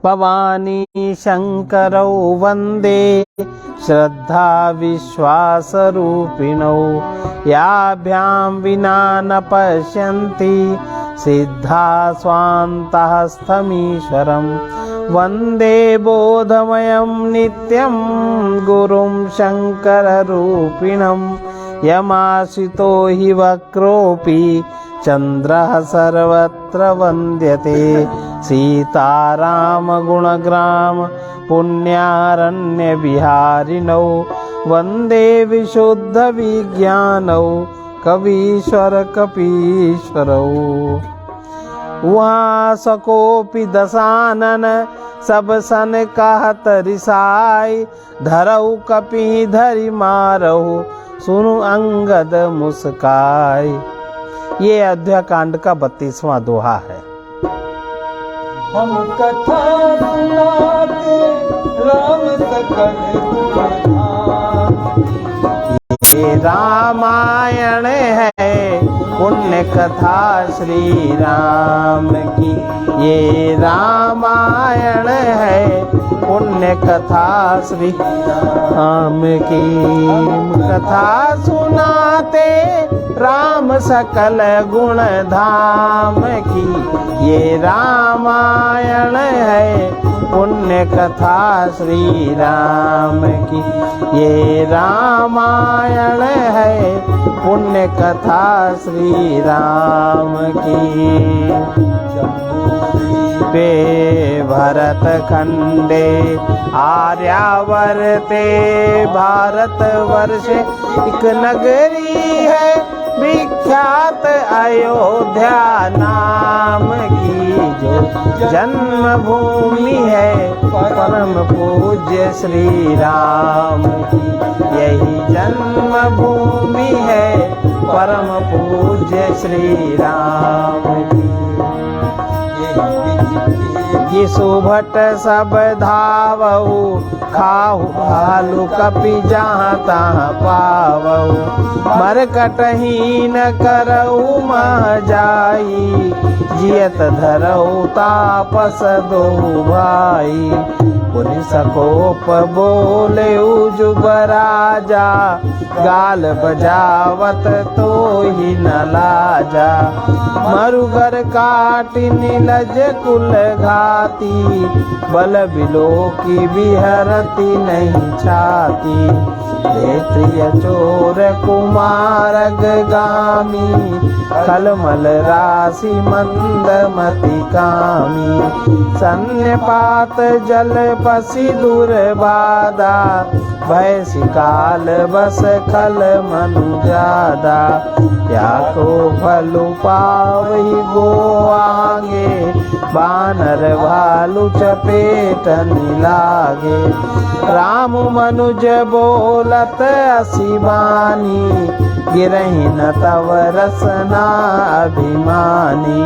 भवानी शंकरौ वंदे श्रद्धा विश्वास रूपिणौ याभ्यां विना न पश्यन्ति सिद्धा स्वान्तहस्तमीश्वरं वंदे बोधमयं नित्यं गुरुं शंकररूपिणं यमाश्रितो हि वक्रोऽपि चन्द्रः सर्वत्र वन्द्यते सीताराम गुणग्राम पुण्यारण्यविहारिणौ वन्दे विशुद्ध विज्ञानौ कवीश्वर कपीश्वरौ। वहाँ सकोपि दशानन सब सन कहत रिसाई धरऊ कपि धरि मारऊ सुनु अंगद मुस्काई। ये अयोध्या कांड का 32वां दोहा है। हम कथा सुनाते राम सकल ये रामायण है पुण्य कथा श्री राम की। ये रामायण है पुण्य कथा श्री राम की। कथा सुनाते राम सकल गुण धाम की। ये रामायण है पुण्य कथा श्री राम की। ये रामायण है पुण्य कथा श्री राम की। पे भरत खंडे आर्यावर्ते भारत वर्ष एक नगरी है विख्यात अयोध्या नाम की। जो जन्मभूमि है परम पूज्य श्री राम की। यही जन्मभूमि है परम पूज्य श्री राम की। ये सुभट सब धावऊ खाहु भालू कपि जहाँ तहाँ पावऊ मरकटहीन करऊ मह जाई जियत धरऊ तापस दो भाई। पुनि सकोप बोले जुग राजा गाल बजावत तो ही न लाजा। मरुगर काटि नीलज कुल घाती बल बिलो की बिहरती नहीं छाती। क्षेत्रीय चोर कुमारग गामी खलमल राशि मंदमति कामी। सन्यपात जल पसी दुर्बाधा भय शिकाल बस खल मनु जादा। या को भलु पावही गो आगे बानर भालू चपेट लागे। राम मनुज बोलत असिबानी गिरहि न तव रसना अभिमानी।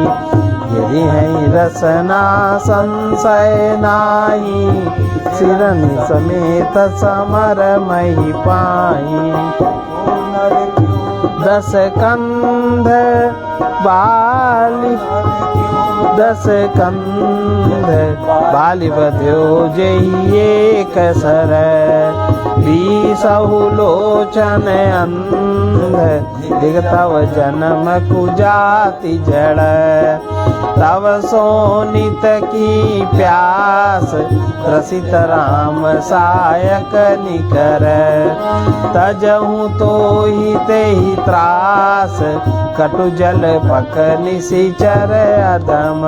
गिरि है रसना संशय नाही सिरन समेत समर मही पाई। 10 कंध बाली बध्यो जही एक सर 20 लोचन अंध दिगतव जन्म कुजाति जड़। तव सोनित की प्यास रसित राम सायक निकर। तजहु तो ही ते ही त्रास कटु जल पक निशिचर अधम।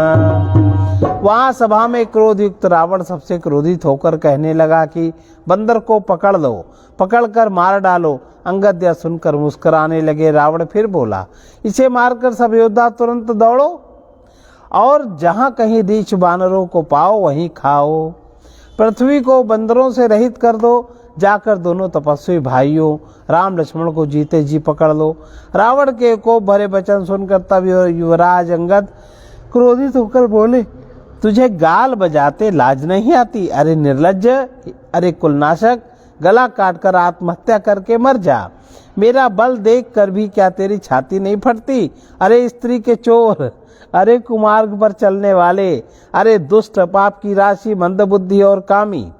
वहाँ सभा में क्रोधयुक्त रावण सबसे क्रोधित होकर कहने लगा कि बंदर को पकड़ लो, पकड़कर मार डालो। अंगद यह सुनकर मुस्कुराने लगे। रावण फिर बोला, इसे मारकर सब योद्धा तुरंत दौड़ो और जहाँ कहीं रीछ बानरों को पाओ वहीं खाओ। पृथ्वी को बंदरों से रहित कर दो। जाकर दोनों तपस्वी भाइयों राम लक्ष्मण को जीते जी पकड़ लो। रावण के कोप भरे वचन सुनकर तब युवराज अंगद क्रोधित होकर बोले, तुझे गाल बजाते लाज नहीं आती? अरे निर्लज्ज, अरे कुलनाशक, गला काटकर आत्महत्या करके मर जा। मेरा बल देख कर भी क्या तेरी छाती नहीं फटती? अरे स्त्री के चोर, अरे कुमार्ग पर चलने वाले, अरे दुष्ट, पाप की राशि, मंदबुद्धि और कामी,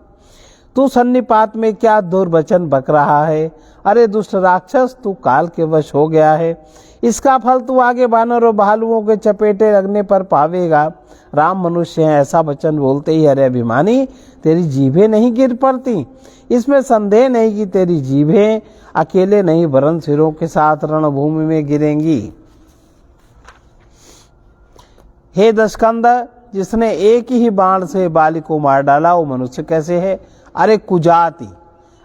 तू सन्निपात में क्या दुर्वचन बक रहा है? अरे दुष्ट राक्षस, तू काल के वश हो गया है। इसका फल तू आगे बानर और भालुओं के चपेटे लगने पर पावेगा। राम मनुष्य है ऐसा वचन बोलते ही अरे अभिमानी, तेरी जीभें नहीं गिर पड़ती? इसमें संदेह नहीं कि तेरी जीभें अकेले नहीं वरन सिरों के साथ रणभूमि में गिरेंगी। हे दशकंद, जिसने एक ही बाण से बाली को मार डाला वो मनुष्य कैसे है? अरे कुजाति,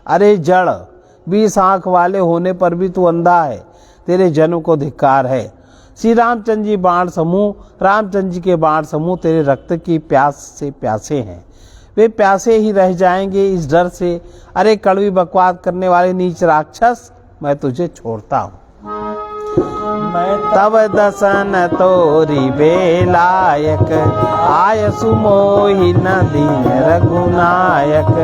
अरे जड़, 20 आंख वाले होने पर भी तू अंधा है। तेरे जन्म को धिक्कार है। श्री रामचंद्र जी बाण समूह, रामचंद्र जी के बाण समूह तेरे रक्त की प्यास से प्यासे हैं। वे प्यासे ही रह जाएंगे इस डर से। अरे कड़वी बकवास करने वाले नीच राक्षस, मैं तुझे छोड़ता हूँ। मैं तब दसन तोरी बेलायक, आय सुमोहि न दीन रघुनायक।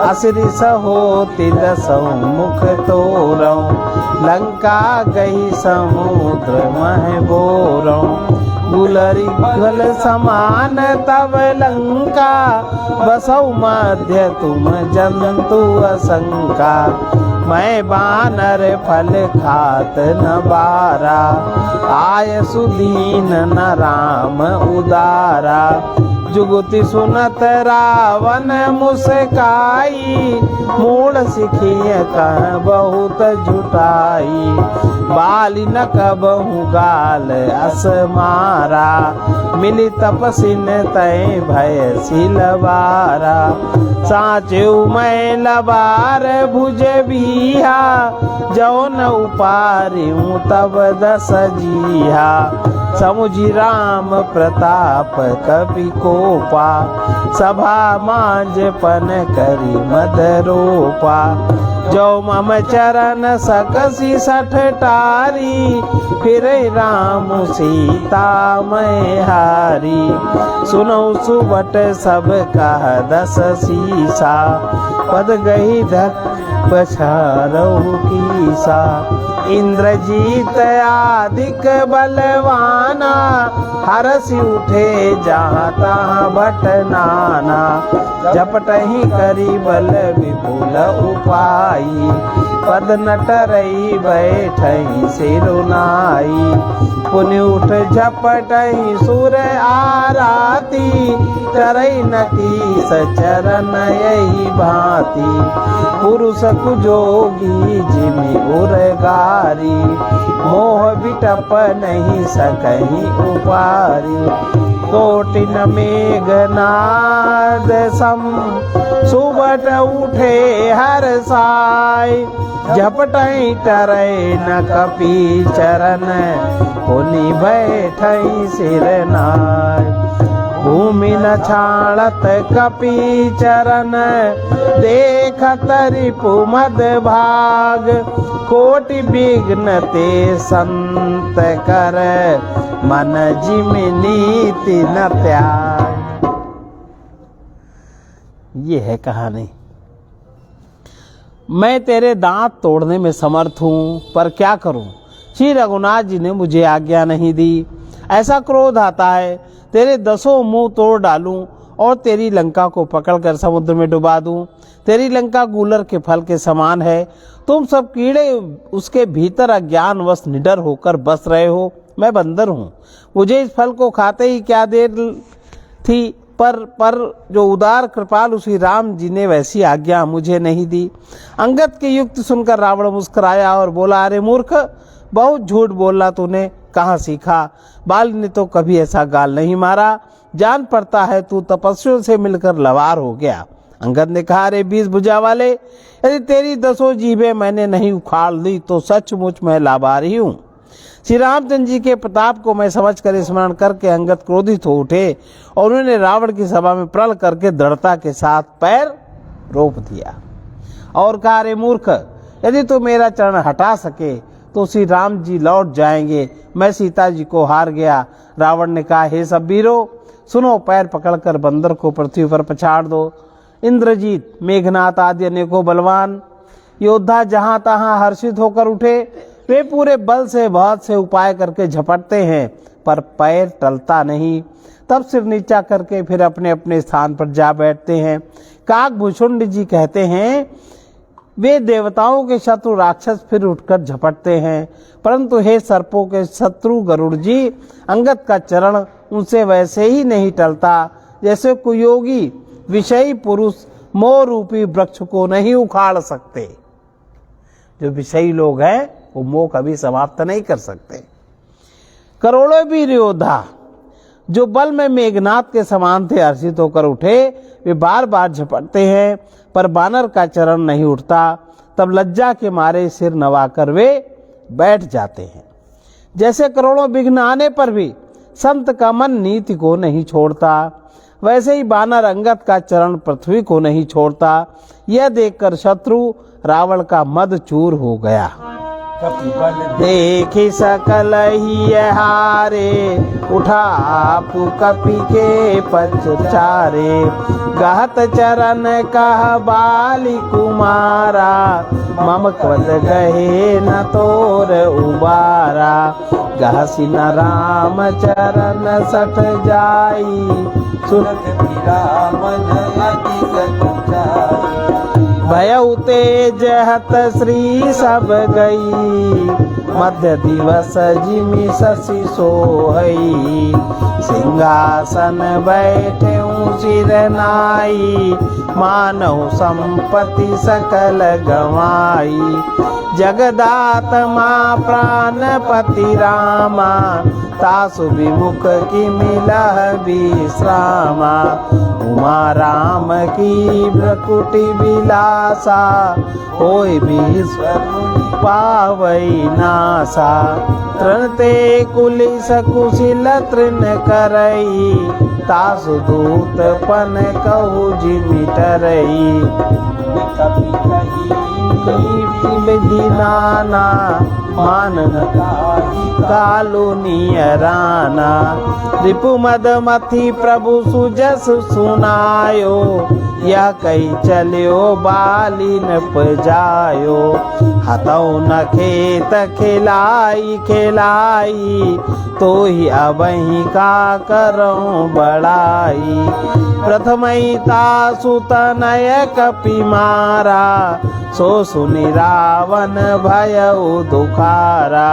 असुरी सहोति दसौ मुख तोरौ, लंका गई समुद्र मह बोरौ। गुलरी गल समान तब लंका, बसौ मध्य तुम जंतु असंका। मैं बानर फल खात न बारा, आय सुदीन न राम उदारा। जुगति सुनत रावण मुस्काई, मूढ़ सिखिय कह बहुत झुटाई। बाली न कबहु गाल अस मारा, मिली तपसिन तय भय सिलवारा। साचेउ मैं लबार भुज बिहा, जौन उपारिऊ तब दस जीहा। समुझी राम प्रताप कपि कोपा, सभा मांझपन करी मद रोपा। जो मम चरण सकसी सठ टारी, फिर राम सीता मैं हारी। सुनो सुबट सब कह दस सीसा, पद गई धक पछारहु कीसा। इंद्रजीत आदिक बलवाना, हरसि उठे जहाँ तहाँ भट नाना। झपटहि करी बल विपुल उपाई, पद नटरई बैठई सिरुनाई। पुनि उठ झपटहि सुर आराती, तरई नकीस चरण यही भांति। पुरुष कुजोगी जिमि उरगारी, मोह बिटप नहीं सकही उपारी। कोटिन मेघनाद सम, सुबट उठे हर साय। झपटई टरै न कपि चरण, पुनि बैठई सिरनाय। भूमि न छाड़त कपि चरण, देखत रिपु मद भाग। कोटि विघ्न ते संत कर, मन जिमि नीति न त्याग। ये है कहानी। मैं तेरे दांत तोड़ने में समर्थ हूँ, पर क्या करूँ? श्री रघुनाथ जी ने मुझे आज्ञा नहीं दी। ऐसा क्रोध आता है, तेरे 10 मुंह तोड़ डालूं और तेरी लंका को पकड़कर समुद्र में डुबा दूं। तेरी लंका गूलर के फल के समान है। तुम सब कीड़े उसके भीतर अज्ञानवश निडर होकर बस रहे हो। मैं बंदर हूँ, मुझे इस फल को खाते ही क्या देर थी, पर जो उदार कृपालु श्री राम जी ने वैसी आज्ञा मुझे नहीं दी। अंगद के युक्त सुनकर रावण मुस्कुराया और बोला, अरे मूर्ख, बहुत झूठ बोला तूने, कहाँ सीखा? बाल ने तो कभी ऐसा गाल नहीं मारा। जान पड़ता है तू तपस्वियों से मिलकर लवार हो गया। अंगद ने कहा, अरे 20 भुजा वाले, यदि तेरी 10 जीभें मैंने नहीं उखाड़ ली तो सचमुच मैं लाभारी हूँ। श्री रामचंद्र जी के प्रताप को मैं समझकर स्मरण करके अंगद क्रोधित हो उठे और उन्होंने रावण की सभा में प्रण करके दृढ़ता के साथ पैर रोप दिया और कहा, अरे मूर्ख, यदि तू मेरा चरण हटा सके तो श्री राम जी लौट जाएंगे। मैं सीता जी को हार गया। रावण ने कहा, हे सब वीरों, सुनो, पैर पकड़कर बंदर को पृथ्वी पर पछाड़ दो। इंद्रजीत, मेघनाथ आदि अनेकों बलवान योद्धा जहां तहां हर्षित होकर उठे। वे पूरे बल से बहुत से उपाय करके झपटते हैं, पर पैर टलता नहीं। तब सिर नीचा करके फिर अपने अपने स्थान पर जा बैठते हैं। काकभूषुंड जी कहते हैं, वे देवताओं के शत्रु राक्षस फिर उठकर झपटते हैं, परंतु हे सर्पों के शत्रु गरुड़ जी, अंगद का चरण उनसे वैसे ही नहीं टलता जैसे कुयोगी विषयी पुरुष मोह रूपी वृक्ष को नहीं उखाड़ सकते। जो विषयी लोग हैं वो मोह कभी समाप्त नहीं कर सकते। करोड़ों वीर योद्धा जो बल में मेघनाथ के समान थे हर्षित होकर उठे। वे बार बार झपटते हैं, पर बानर का चरण नहीं उठता। तब लज्जा के मारे सिर नवाकर वे बैठ जाते हैं। जैसे करोड़ों विघ्न आने पर भी संत का मन नीति को नहीं छोड़ता, वैसे ही बानर अंगद का चरण पृथ्वी को नहीं छोड़ता। यह देखकर शत्रु रावण का मद चूर हो गया। देखी सकल ही हारे, उठा आपु कपि के पचारे। गहत चरण कह बाली कुमारा, मम क्वद गहे न तोर उबारा। गहसी न राम चरण सठ जाई, सुनत राम जयति गति जाई। भयउ तेज हत श्री सब गई, मध्य दिवस जिमि शशि सोहई। सिंहासन बैठे सिर नाई, मानव संपत्ति सकल गवाई। जगदात्मा प्राणपति रामा, तासु विमुख की मिलह विश्रामा। उमा राम की भ्रकुटि विलासा, होय विश्व पावई नासा। तृण ते कुलिस कुशिल तृण करई, तासु दूत पन कहु जिमिटरई। विधि नाना, मान कालु नियराना। रिपु मद मथि प्रभु सुजस सुनायो, यह कही चलियो बाली न पजायो। हतौ न खेत खिलाई खिलाई, तो ही अबही का करऊं बड़ाई। प्रथमई तासु तनय कपि मारा, सो सुनि रावण भयउ दुखारा।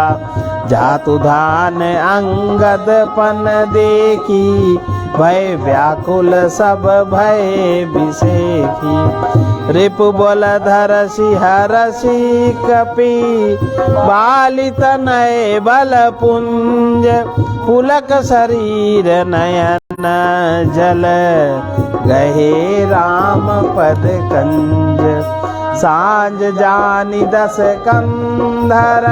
जातु धान अंगद पन देखी, भय व्याकुल सब भय विसेखी। रिपु बोल धरसी हरसी कपि, बाली तनय बल पुंज। पुलक शरीर नयन जल, गहे राम पद कंज। सांझ जानी दस कंधर,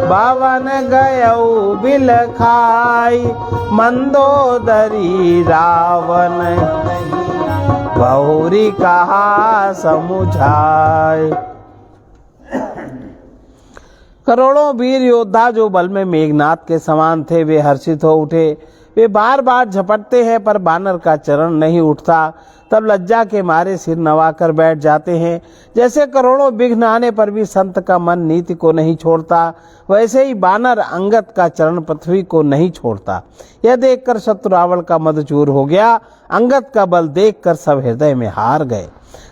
बावन गयऊ बिल खाई। मंदोदरी रावण, बहुरी कहा समुझाय। करोड़ों वीर योद्धा जो बल में मेघनाथ के समान थे, वे हर्षित हो उठे। वे बार बार झपटते हैं, पर बानर का चरण नहीं उठता। तब लज्जा के मारे सिर नवाकर बैठ जाते हैं। जैसे करोड़ों विघ्न आने पर भी संत का मन नीति को नहीं छोड़ता, वैसे ही बानर अंगद का चरण पृथ्वी को नहीं छोड़ता। यह देखकर शत्रु रावण का मद चूर हो गया। अंगद का बल देखकर सब हृदय में हार गए।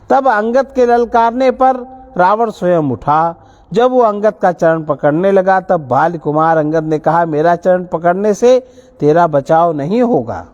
तब अंगद के ललकारने पर रावण स्वयं उठा। जब वो अंगद का चरण पकड़ने लगा, तब बाल कुमार अंगद ने कहा, मेरा चरण पकड़ने से तेरा बचाव नहीं होगा।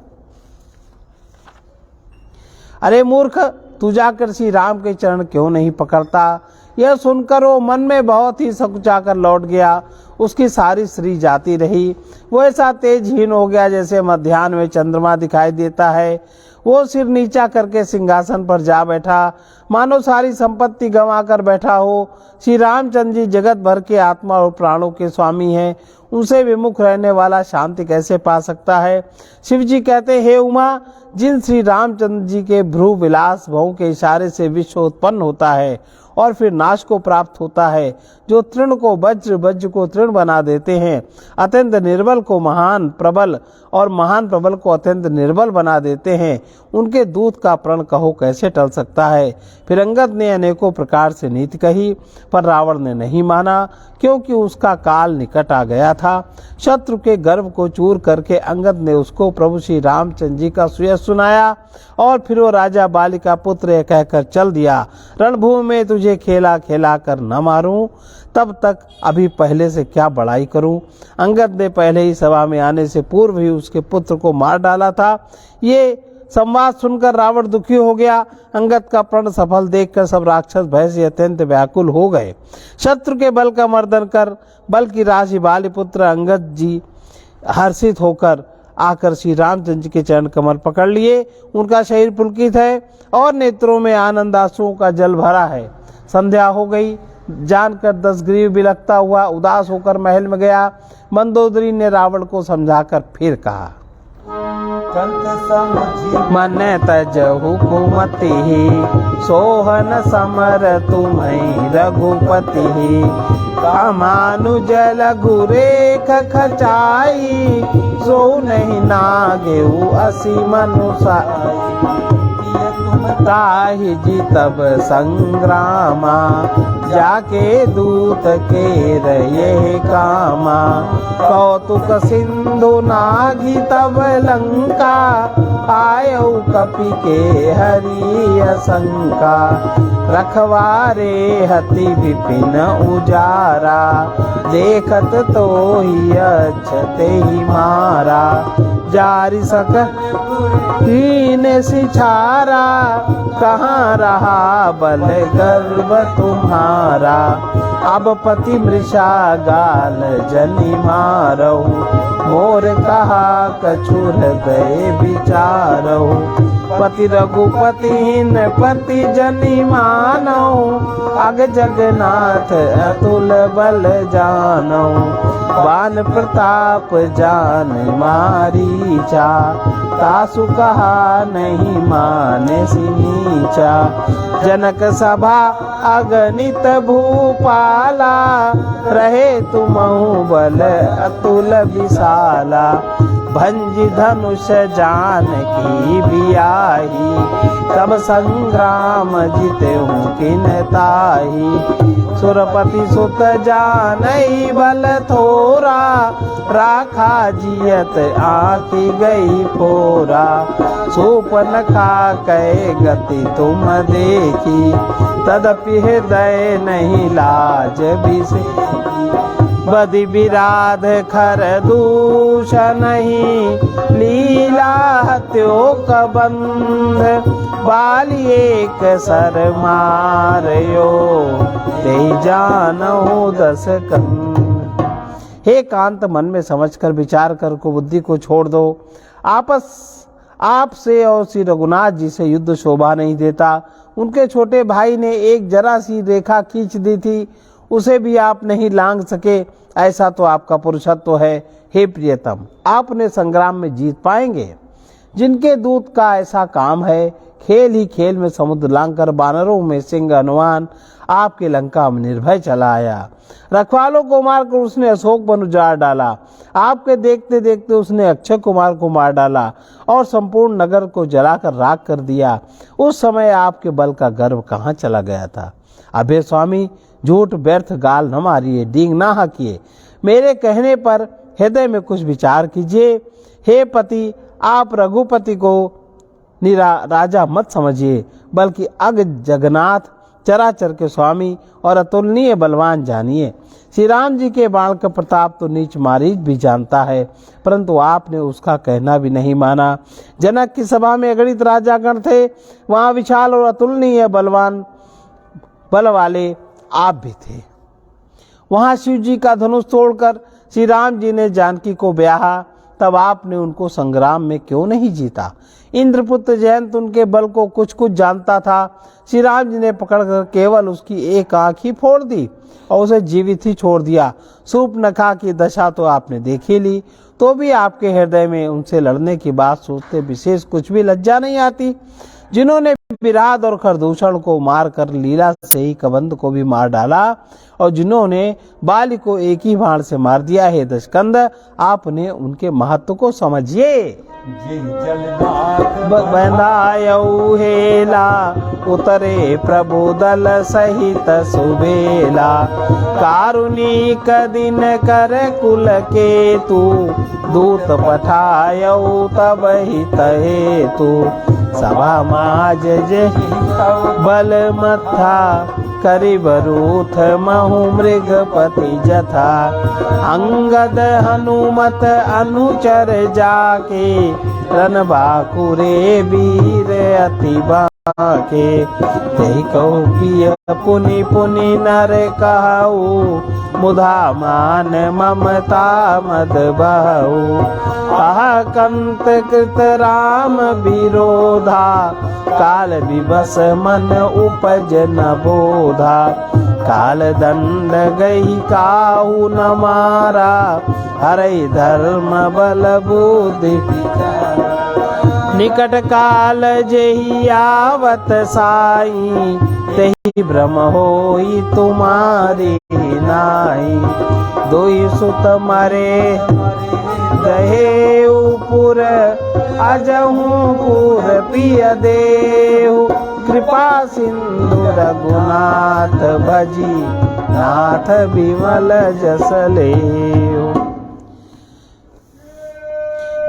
अरे मूर्ख, तू जाकर श्री राम के चरण क्यों नहीं पकड़ता? यह सुनकर वो मन में बहुत ही सकुचाकर लौट गया। उसकी सारी श्री जाती रही। वो ऐसा तेजहीन हो गया जैसे मध्याह्न में चंद्रमा दिखाई देता है। वो सिर नीचा करके सिंहासन पर जा बैठा, मानो सारी संपत्ति गंवा कर बैठा हो। श्री रामचंद्र जी जगत भर के आत्मा और प्राणों के स्वामी हैं। उनसे विमुख रहने वाला शांति कैसे पा सकता है? शिव जी कहते, हे उमा, जिन श्री रामचंद्र जी के भ्रू विलास भव के इशारे से विश्व उत्पन्न होता है और फिर नाश को प्राप्त होता है, जो तृण को वज्र, वज्र को तृण बना देते हैं, अत्यंत निर्बल को महान प्रबल और महान प्रबल को अत्यंत निर्बल बना देते हैं, उनके दूत का प्रण कहो कैसे टल सकता है। फिर अंगद ने अनेकों प्रकार से नीति कही, पर रावण ने नहीं माना, क्योंकि उसका काल निकट आ गया था। शत्रु के गर्व को चूर करके अंगद ने उसको प्रभु श्री रामचंद्र जी का सुयश सुनाया, और फिर वो राजा बाली का पुत्र यह कहकर चल दिया, रणभूमि में तुझे खेला खेला कर न मारूं, तब तक अभी पहले से क्या बड़ाई करूं। अंगद ने पहले ही सभा में आने से पूर्व ही उसके पुत्र को मार डाला था। ये संवाद सुनकर रावण दुखी हो गया। अंगद का प्रण सफल देखकर सब राक्षस भय से अत्यंत व्याकुल हो गए। शत्रु के बल का मर्दन कर बल की राशि बाली पुत्र अंगद जी हर्षित होकर आकर श्री रामचंद्र जी के चरण कमल पकड़ लिए। उनका शरीर पुलकित है और नेत्रों में आनंद आंसुओं का जल भरा है। संध्या हो गई जानकर दशग्रीव बिलखता हुआ उदास होकर महल में गया। मंदोदरी ने रावण को समझाकर फिर कहा, मन तजहु कुमति सोहन समर तुम्हें रघुपति, कामानुज लघु रेख खचाई, सो नहीं नागेउ असी मनुषा, ताहि जीतब संग्रामा, जाके दूत के रहे कामा, कौतुक सिंधु नागी तब लंका, आयौ कपि के हरि असंका, रखवारे हति विपिन उजारा, देखत तो ही अच्छते ही मारा, जारी सक हीन सिछारा, कहाँ रहा बल गर्व तुम्हारा, अब पति मृषा गाल जनि मारहु, मोर कहा कछुर गए विचारहु, पति रघुपतिहीन पति जनि मानहु, अग जगन्नाथ अतुल बल जानहु, बान प्रताप जान मारीचा, तासु कहा नहीं माने नीचा, जनक सभा अगणित भूपाला, रहे तुमहु बल अतुल विशाला, भंजी धनुष जान की बियाही, तब संग्राम जीतेहु किन ताही, सुरपति सुत जानई बल थोरा, राखा जियत आँखी गई फोरा, सूपनखा कै गति तुम देखी, तदपि हृदय नहीं लाज बिसेकी, बदि विराध खर दूष नहीं, लीला हत्यो कबंध, बाली एक सर मारयो, ते जानहु दस कंध। हे कांत, मन में समझकर विचार कर को बुद्धि को छोड़ दो। आपसे और श्री रघुनाथ जी से युद्ध शोभा नहीं देता। उनके छोटे भाई ने एक जरा सी रेखा खींच दी थी, उसे भी आप नहीं लांघ सके। ऐसा तो आपका पुरुषत्व है। हे प्रियतम, आपने संग्राम में जीत पाएंगे। जिनके दूत का ऐसा काम है, खेल ही खेल में समुद्र लांघकर बानरों में सिंह हनुमान आपके लंका में निर्भय चला आया। रखवालों को मारकर उसने अशोक वन उजाड़ डाला। आपके देखते देखते उसने अक्षय कुमार को मार डाला और संपूर्ण नगर को जलाकर राख कर दिया। उस समय आपके बल का गर्व कहाँ चला गया था। अबे स्वामी, झूठ व्यर्थ गाल न मारिए, डींग ना हाकिए। मेरे कहने पर हृदय में कुछ विचार कीजिए। हे पति, आप रघुपति को राजा मत समझिए, बल्कि अग जगन्नाथ चराचर के स्वामी और अतुलनीय बलवान जानिए। श्री राम जी के बाण का प्रताप तो नीच मारीच भी जानता है, परंतु आपने उसका कहना भी नहीं माना। जनक की सभा में अगणित राजागण थे, वहां विशाल और अतुलनीय बल वाले आप भी थे। वहां शिव जी का धनुष तोड़कर श्री राम जी ने जानकी को ब्याहा, तब आपने उनको संग्राम में क्यों नहीं जीता। इंद्रपुत्र जयंत उनके बल को कुछ कुछ जानता था। श्री राम जी ने पकड़कर केवल उसकी एक आंख ही फोड़ दी और उसे जीवित ही छोड़ दिया। सूर्पनखा की दशा तो आपने देखी ली, तो भी आपके हृदय में उनसे लड़ने की बात सोचते विशेष कुछ भी लज्जा नहीं आती। जिन्होंने विराट और खरदूषण को मारकर लीला से ही कबंध को भी मार डाला, और जिन्होंने बाली को एक ही बाण से मार दिया है दशकंद, आपने उनके महत्व को समझिए। बंधायऊ हेला उतरे प्रभु दल सहित सुबेला, कारुणिक दिन कर कुल के तू, दूत पठायऊ तब हित हेतु, सभा माज बल मथा, करिबरूथ महु मृगपति जथा, अंगद हनुमत अनुचर जाके, रन बाकुरे वीर अति बाके, यही कहू पिय पुनि पुनि नर कहू, मुधा मान ममता मद बहू, आह कंत कृत राम विरोधा, काल विवश मन उपज न बोधा, काल दंड गई काहू न मारा, हरै धर्म बल बुद्धि निकट काल जेहि आवत साई, तेहि भ्रम होई तुम्हारी नाई, दोई सुत मरे दहेउपुर, अजहू पुर पिय देहु, कृपा सिंधु रघुनाथ भजी, नाथ विमल जस लेहु।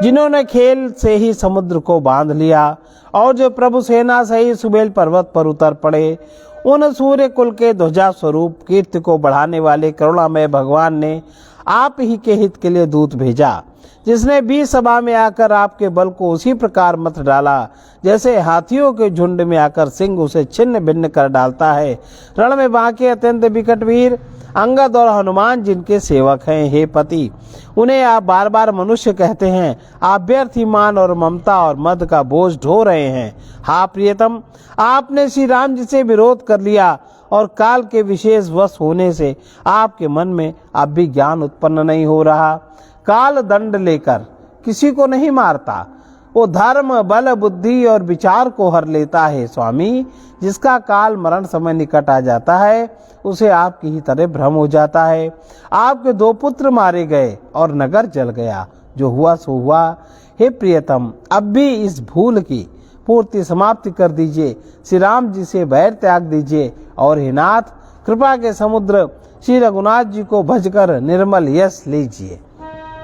जिन्होंने खेल से ही समुद्र को बांध लिया और जो प्रभु सेना सही सुबेल पर्वत पर उतर पड़े, उन सूर्य कुल के ध्वजा स्वरूप कीर्ति को बढ़ाने वाले करुणामय भगवान ने आप ही के हित के लिए दूत भेजा, जिसने 20 सभा में आकर आपके बल को उसी प्रकार मत डाला जैसे हाथियों के झुंड में आकर सिंह उसे छिन्न भिन्न कर डालता है। रण में बांके अत्यंत विकट वीर अंगद और हनुमान जिनके सेवक हैं, हे पति, उन्हें आप बार बार मनुष्य कहते हैं। आप व्यर्थ मान और ममता और मद का बोझ ढो रहे हैं। हा प्रियतम, आपने श्री राम जी से विरोध कर लिया और काल के विशेष वश होने से आपके मन में अब भी ज्ञान उत्पन्न नहीं हो रहा। काल दंड लेकर किसी को नहीं मारता, वो धर्म बल बुद्धि और विचार को हर लेता है। स्वामी, जिसका काल मरण समय निकट आ जाता है उसे आपकी ही तरह भ्रम हो जाता है। आपके 2 पुत्र मारे गए और नगर जल गया, जो हुआ सो हुआ। हे प्रियतम, अब भी इस भूल की पूर्ति समाप्ति कर दीजिए। श्री राम जी से बैर त्याग दीजिए और हे नाथ, कृपा के समुद्र श्री रघुनाथ जी को भजकर निर्मल यश लीजिए।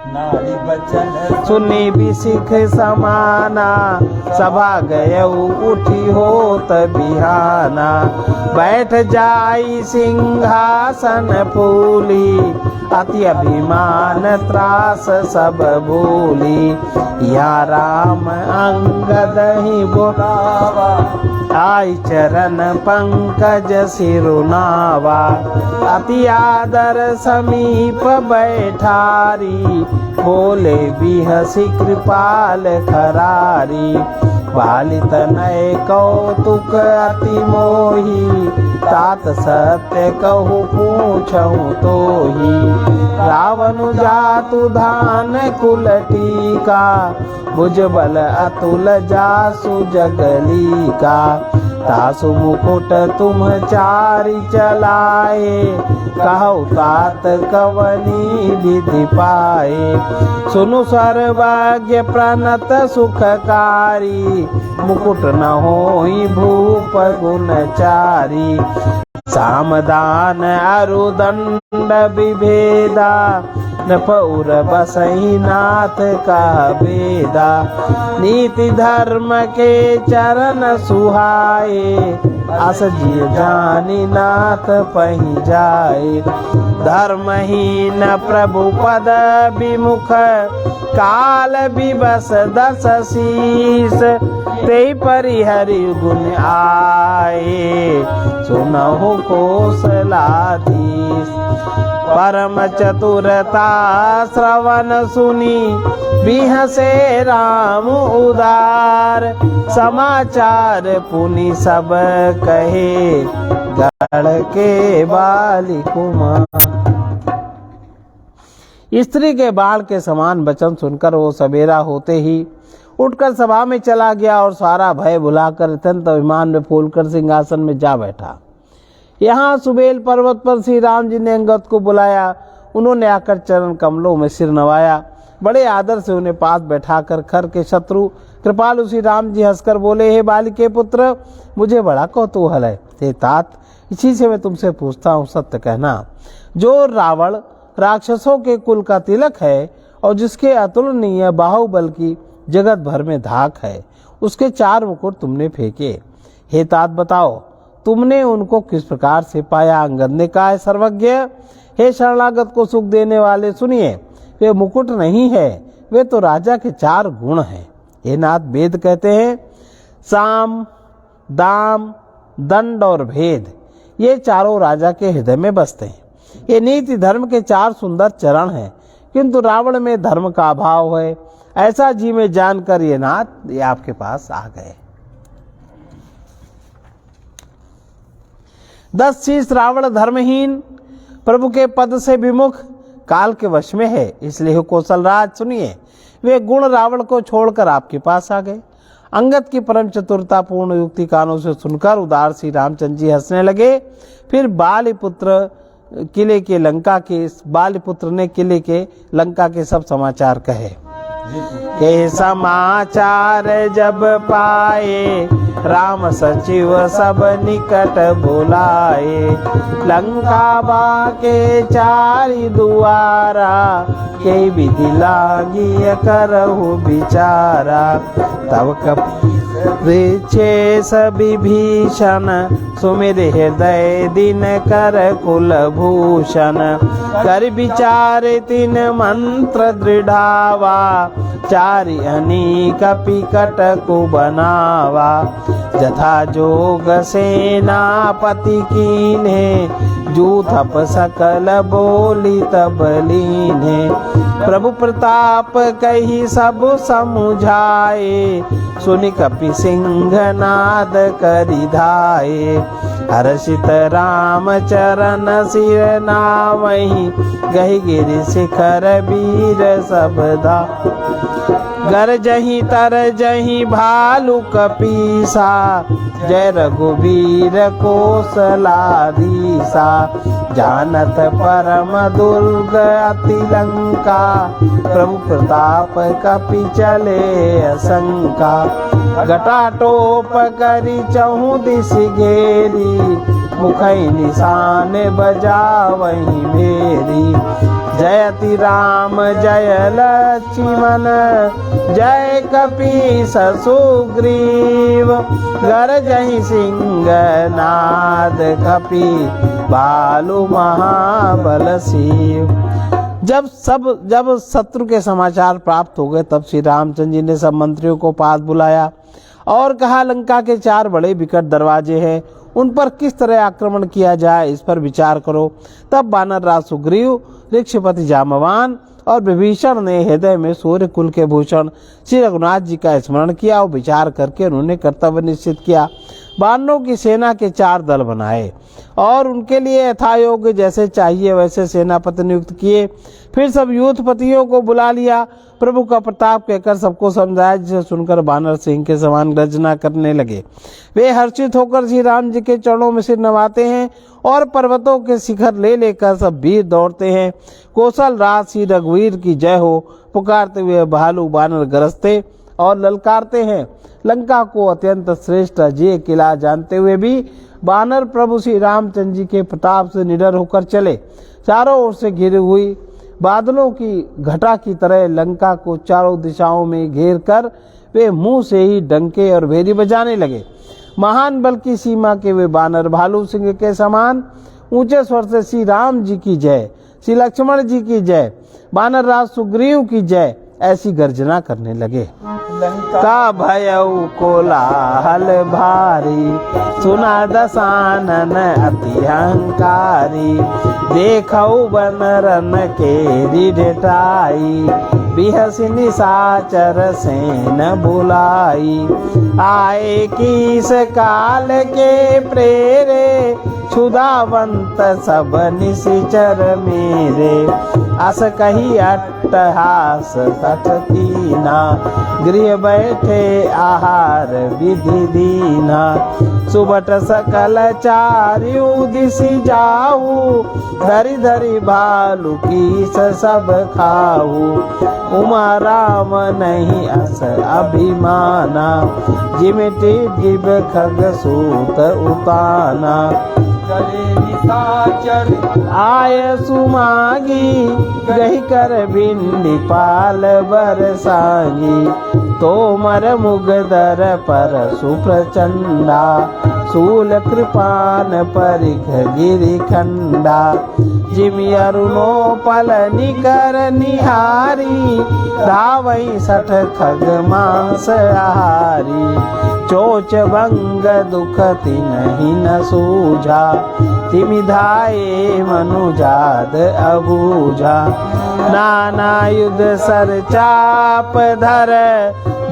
नारी बचन सुनी भी सिख समाना, सभा गयऊ उठी होत बिहाना। बैठ जाई सिंहासन फूली, अति अभिमान त्रास सब भूली। या राम अंगद ही बोलावा, आई चरण पंकज सिरुनावा। अति आदर समीप बैठारी, बोले बिहसी कृपाल खरारी। बालित नय कौतुक अति मोही, तात सत्य कहूँ पूछऊँ तोही। रावण जातु धान कुल टीका, भुजबल अतुल जासु जगली का। तासु मुकुट तुम चारि चलाए, कहु तात कवनी विधि पाए। सुनु सर्वज्ञ प्रणत सुखकारी, मुकुट न होई भूप गुणचारी। सामदान अरुदंड विभेदा, नपौर बसई नाथ का बेदा। नीति धर्म के चरण सुहाए, अस जी जानी नाथ पही जाए। धर्महीन प्रभु पद विमुख, काल विवश 10 शीस। ते परिहरि गुण आए, सुनहु कौशलाधीश। परम चतुरता श्रवण सुनी, बिहसे राम उदार। समाचार पुनि सब कहे, गढ़ के बाली कुमार। स्त्री के बाण के समान वचन सुनकर वो सवेरा होते ही उठकर सभा में चला गया और सारा भय भुलाकर अत्यंत अभिमान में फूलकर सिंहासन में जा बैठा। यहाँ सुबेल पर्वत पर श्री राम जी ने अंगद को बुलाया। उन्होंने आकर चरण कमलों में सिर नवाया। बड़े आदर से उन्हें पास बैठाकर खर के शत्रु कृपालु श्री राम जी हंसकर बोले, हे बाली के पुत्र, मुझे बड़ा कौतूहल है। हे तात, इसी से मैं तुमसे पूछता हूँ, सत्य कहना। जो रावण राक्षसों के कुल का तिलक है और जिसके अतुलनीय बाहुबल की जगत भर में धाक है, उसके 4 मुकुट तुमने फेंके। हे तात बताओ, तुमने उनको किस प्रकार से पाया? अंगद ने कहा, है सर्वज्ञ, हे शरणागत को सुख देने वाले, सुनिए, वे मुकुट नहीं है, वे तो राजा के 4 गुण हैं। हे नाथ, वेद कहते हैं साम, दाम, दंड और भेद, ये चारों राजा के हृदय में बसते हैं। ये नीति धर्म के 4 सुंदर चरण हैं, किंतु रावण में धर्म का अभाव है। ऐसा जी में जानकर ये नाथ ये आपके पास आ गए। 10 शीश रावण धर्महीन, प्रभु के पद से विमुख, काल के वश में है। इसलिए कौशलराज सुनिए, वे गुण रावण को छोड़कर आपके पास आ गए। अंगद की परम चतुरता पूर्ण युक्ति कानों से सुनकर उदार श्री रामचंद्र जी हंसने लगे। फिर बालीपुत्र ने किले के लंका के सब समाचार कहे। के समाचार जब पाए, राम सचिव सब निकट बुलाए। लंका बाके 4 दुआरा, के विधि लागी करहु विचारा। तब कपि सभी भीषण, सुमिर हृदय दिन कर कुलभूषण। कर विचार 3 मंत्र दृढ़ावा, 4 अनी कपि कटकु बनावा। जथा जोग सेनापति कीन्हे, जूथप सकल बोली तब लीन्हे। प्रभु प्रताप कही सब समुझाए, सुनि कपि सिंह नाद करि धाये। हर्षित राम चरण सिर नावहि, गहि गिरि शिखर वीर सबदा। गरजहि तरजहि भालु कपीसा, जय रघुवीर कौशलाधीसा। जानत परम दुर्ग अति लंका, प्रभु प्रताप कपि चले असंका। घटाटोप करि 4 दिश घेरी, मुखै निशान बजावहि भेरी। जयति राम जय लक्ष्मण, जय कपीस सुग्रीव। गरजहि सिंह नाद कपि, भालु महाबल शिव। जब शत्रु के समाचार प्राप्त हो गए, तब श्री रामचंद्र जी ने सब मंत्रियों को पास बुलाया और कहा, लंका के 4 बड़े विकट दरवाजे हैं, उन पर किस तरह आक्रमण किया जाए, इस पर विचार करो। तब वानर राज सुग्रीव, ऋक्षपति जामवान और विभीषण ने हृदय में सूर्य कुल के भूषण श्री रघुनाथ जी का स्मरण किया और विचार करके उन्होंने कर्तव्य निश्चित किया। वानरों की सेना के 4 दल बनाए और उनके लिए यथायोग्य जैसे चाहिए वैसे सेनापति नियुक्त किए। फिर सब यूथपतियों को बुला लिया। प्रभु का प्रताप कहकर सबको समझाया, जिसे सुनकर बानर सिंह के समान गर्जना करने लगे। वे हर्षित होकर श्री राम जी के चरणों में सिर नवाते हैं और पर्वतों के शिखर ले लेकर सब वीर दौड़ते हैं। कौशल राज श्री रघुवीर की जय हो पुकारते हुए भालू बानर गरजते और ललकारते हैं। लंका को अत्यंत श्रेष्ठ अजय किला जानते हुए भी बानर प्रभु श्री रामचंद्र जी के प्रताप से निडर होकर चले। चारों ओर से घिरी हुई बादलों की घटा की तरह लंका को चारों दिशाओं में घेर कर वे मुंह से ही डंके और भेरी बजाने लगे। महान बल की सीमा के वे बानर भालू सिंह के समान ऊंचे स्वर से श्री राम जी की जय, श्री लक्ष्मण जी की जय, बानर राज सुग्रीव की जय ऐसी गर्जना करने लगे। का भयउ कोलाहल भारी, सुना दशानन अति अहंकारी। देखऊ बनरन के ढटाई, बिहस निशाचर सेन बुलाई। आए किस काल के प्रेरे, क्षुधावंत सब निशिचर मेरे। अस कही अट्टहास तट की लीना, गृह बैठे आहार विधि दीना। सुबट सकल चार्यु दिशि जाऊ, धरि धरि भालु कीस सब खाऊ। उमा राम नहीं अस अभिमाना, जिमिति जिब खग सूत उताना। चले निशाचर आय सुमागी, गही कर भिंडी पाल बरसागी। तोमर मुगदर पर सुप्रचंडा, शूल कृपान परिख गिरि खंडा। जिमि अरुणो पल निकर निहारी, धावई सठ खग मांस आहारी। चोच भंग दुख तिन्हि न सूझा, तिमि धाये मनुजाद अबूझा। नाना युध सर चाप धर,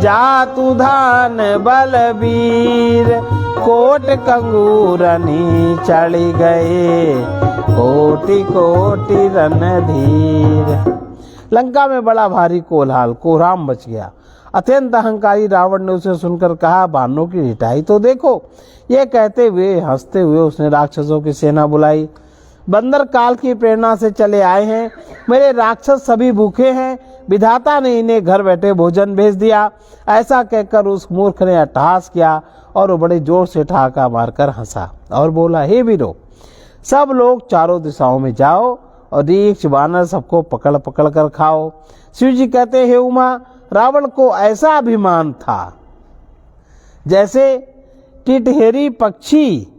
जातु धान बलबीर। कोट कंगूरनी चढ़ी गए, कोटि कोटि रणधीर। लंका में बड़ा भारी कोलाहल, कोहराम मच गया। अत्यंत अहंकारी रावण ने उसे सुनकर कहा, बानों की रिटाई तो देखो। ये कहते हुए हंसते हुए उसने राक्षसों की सेना बुलाई। बंदर काल की प्रेरणा से चले आए हैं, मेरे राक्षस सभी भूखे हैं, विधाता ने इन्हें घर बैठे भोजन भेज दिया। ऐसा कहकर उस मूर्ख ने अट्टहास किया और वो बड़े जोर से ठहाका मारकर हंसा और बोला, हे वीरों, सब लोग चारों दिशाओं में जाओ और रीछ बानर सबको पकड़ पकड़ कर खाओ। शिव जी कहते, हे उमा, रावण को ऐसा अभिमान था जैसे टिटहेरी पक्षी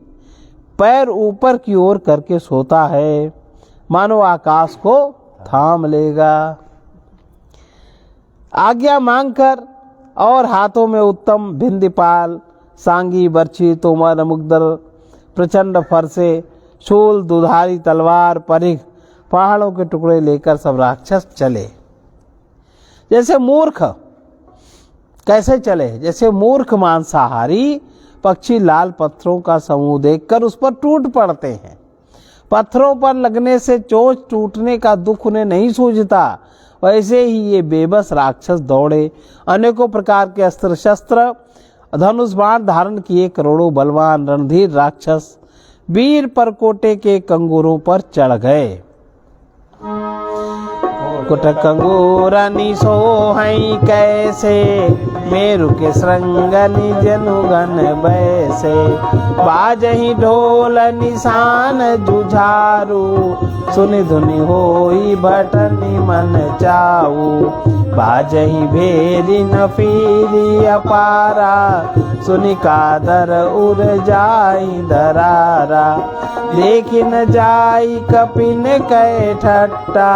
पैर ऊपर की ओर करके सोता है, मानो आकाश को थाम लेगा। आज्ञा मांगकर और हाथों में उत्तम भिंदीपाल, सांगी, बर्छी, तोमर, मुगदर, प्रचंड फरसे, शूल, दुधारी तलवार, परिघ, पहाड़ों के टुकड़े लेकर सब राक्षस चले। जैसे मूर्ख कैसे चले? जैसे मूर्ख मांसाहारी पक्षी लाल पत्थरों का समूह देखकर उस पर टूट पड़ते हैं। पत्थरों पर लगने से चोंच टूटने का दुख उन्हें नहीं सूझता, वैसे ही ये बेबस राक्षस दौड़े। अनेकों प्रकार के अस्त्र शस्त्र, धनुष बाण धारण किए करोड़ों बलवान रणधीर राक्षस वीर परकोटे के कंगूरों पर चढ़ गए। कुट कंगूरनि सोहई कैसे, मेरु के श्रृंगनि जनुगन बैसे। बाजहि ढोल निशान जुझारू, सुनि धुनि होई भटनि मन चाऊ। बाजहि भेरी न फीरी अपारा, सुनि कादर उड़ जाई दरारा। देखि न जाई कपिन कै ठट्टा,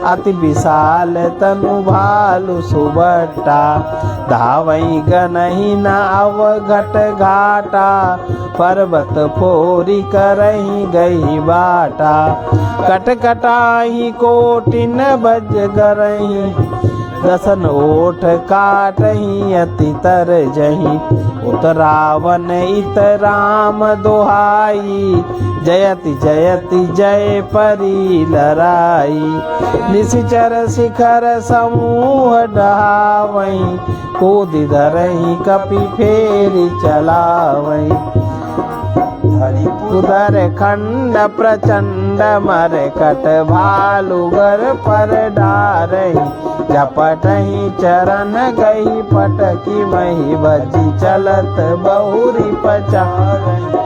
अति विशाल तनु भालु सुबट्टा। धावई गनहि न अवघट घाटा, पर्वत फोरी करही गई बाटा। कटकटाही कोटिन बज गरही, दसन ओठ काटही अति तर जही। उतरावन इत राम दोहाई, जयति जयति जय परी लराई। निशिचर शिखर समूह डहावई, कूदि धरही कपि फेरी चलावई। उदर खंड प्रचंड मरकट, भालुगर पर डारही। झपटही चरण गई पटकी मही, बजी चलत बहुरी पचारही।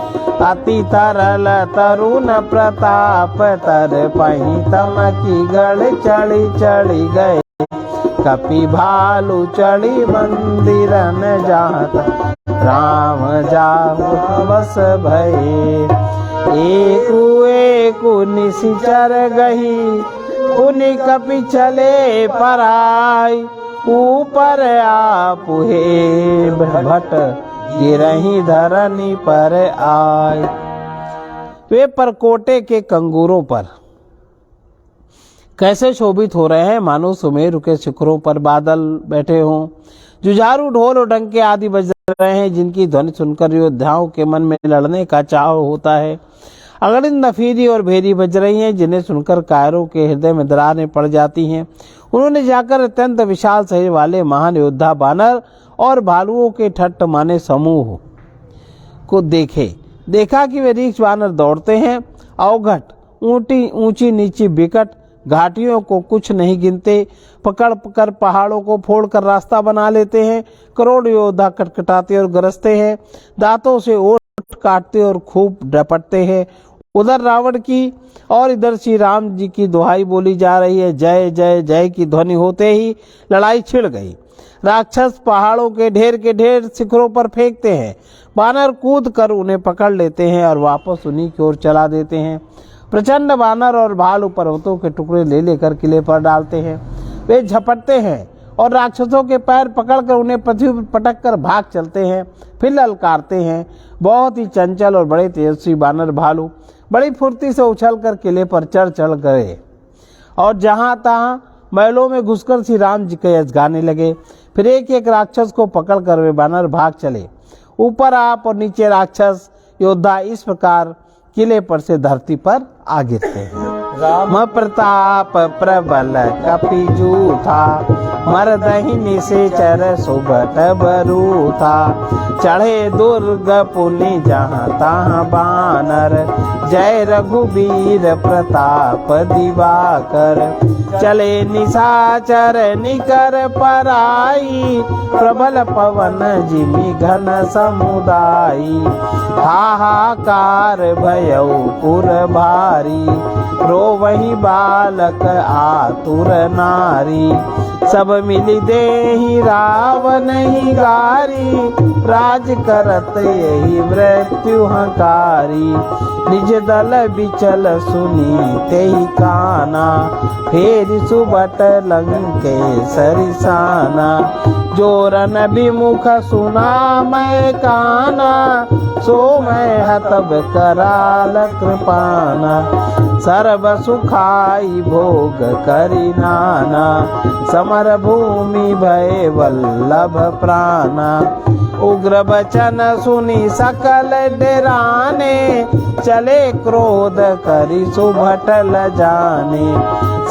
अति तरल तरुण प्रताप, तर पही तमकी गढ़ चढ़ी चढ़ी गए। कपि भालु चढ़ी मंदिरन जात, राम जाहु बस भये। एकु एकु निशिचर गही, पुनि कपि चले पराई। ऊपर आपुहे भट, गिरही धरनी पर आय। वे परकोटे के कंगूरों पर कैसे शोभित हो रहे हैं, मानो सुमेरु के शिखरों पर बादल बैठे हों। जुझारू ढोल और डंके आदि बज रहे हैं, जिनकी ध्वनि सुनकर योद्धाओं के मन में लड़ने का चाव होता है। अगणित नफीरी और भेरी बज रही हैं, जिन्हें सुनकर कायरों के हृदय में दरारें पड़ जाती हैं। उन्होंने जाकर अत्यंत विशाल शरीर वाले महान योद्धा बानर और भालुओं के ठट्ठ माने समूह को देखा कि वे रीछ बानर दौड़ते हैं, अवघट ऊंची नीची विकट घाटियों को कुछ नहीं गिनते, पकड़ कर पहाड़ों को फोड़कर रास्ता बना लेते हैं। करोड़ योद्धा कटकटाते और गरजते हैं, दांतों से ओठ काटते और खूब डपटते हैं। उधर रावण की और इधर श्री राम जी की दुहाई बोली जा रही है। जय जय जय की ध्वनि होते ही लड़ाई छिड़ गई। राक्षस पहाड़ों के ढेर शिखरों पर फेंकते हैं, बानर कूद कर उन्हें पकड़ लेते हैं और वापस उन्हीं की ओर चला देते हैं। प्रचंड बानर और भालू पर्वतों के टुकड़े ले लेकर किले पर डालते हैं। वे झपटते हैं और राक्षसों के पैर पकड़कर उन्हें पृथ्वी पर पटक कर भाग चलते हैं, फिर ललकारते हैं। बहुत ही चंचल और बड़े तेजस्वी बानर भालू बड़ी फुर्ती से उछलकर किले पर चढ़ गए और जहां तहां महलों में घुसकर श्री राम जी के यश गाने लगे। फिर एक एक राक्षस को पकड़कर वे बानर भाग चले। ऊपर आप और नीचे राक्षस योद्धा इस प्रकार किले पर से धरती पर आ गिरते हैं। राम प्रताप प्रबल कपिजू था, मरदहि निशाचर सुभट बरू था। चढ़े दुर्ग पुनि जहाँ तहाँ बानर, जय रघुबीर प्रताप दिवाकर। चले निशाचर निकर पराई, प्रबल पवन जिमि घन समुदायी। हाहाकार भयउ पुर भारी, रोवहि बालक आतुर नारी। सब मिली देहि रावण ही गारी, राज करत यही मृत्यु हकारी। निज दल बिचल सुनी तेहि काना, फेर सुबट लंकेसरि साना। जोरन विमुख सुना मैं काना, सो मैं हतब कराल कृपाना। सर्व सुखाई भोग करि नाना, समर भूमि भय वल्लभ प्राणा। उग्र बचन सुनी सकल डराने, चले क्रोध करि सुभटल जाने।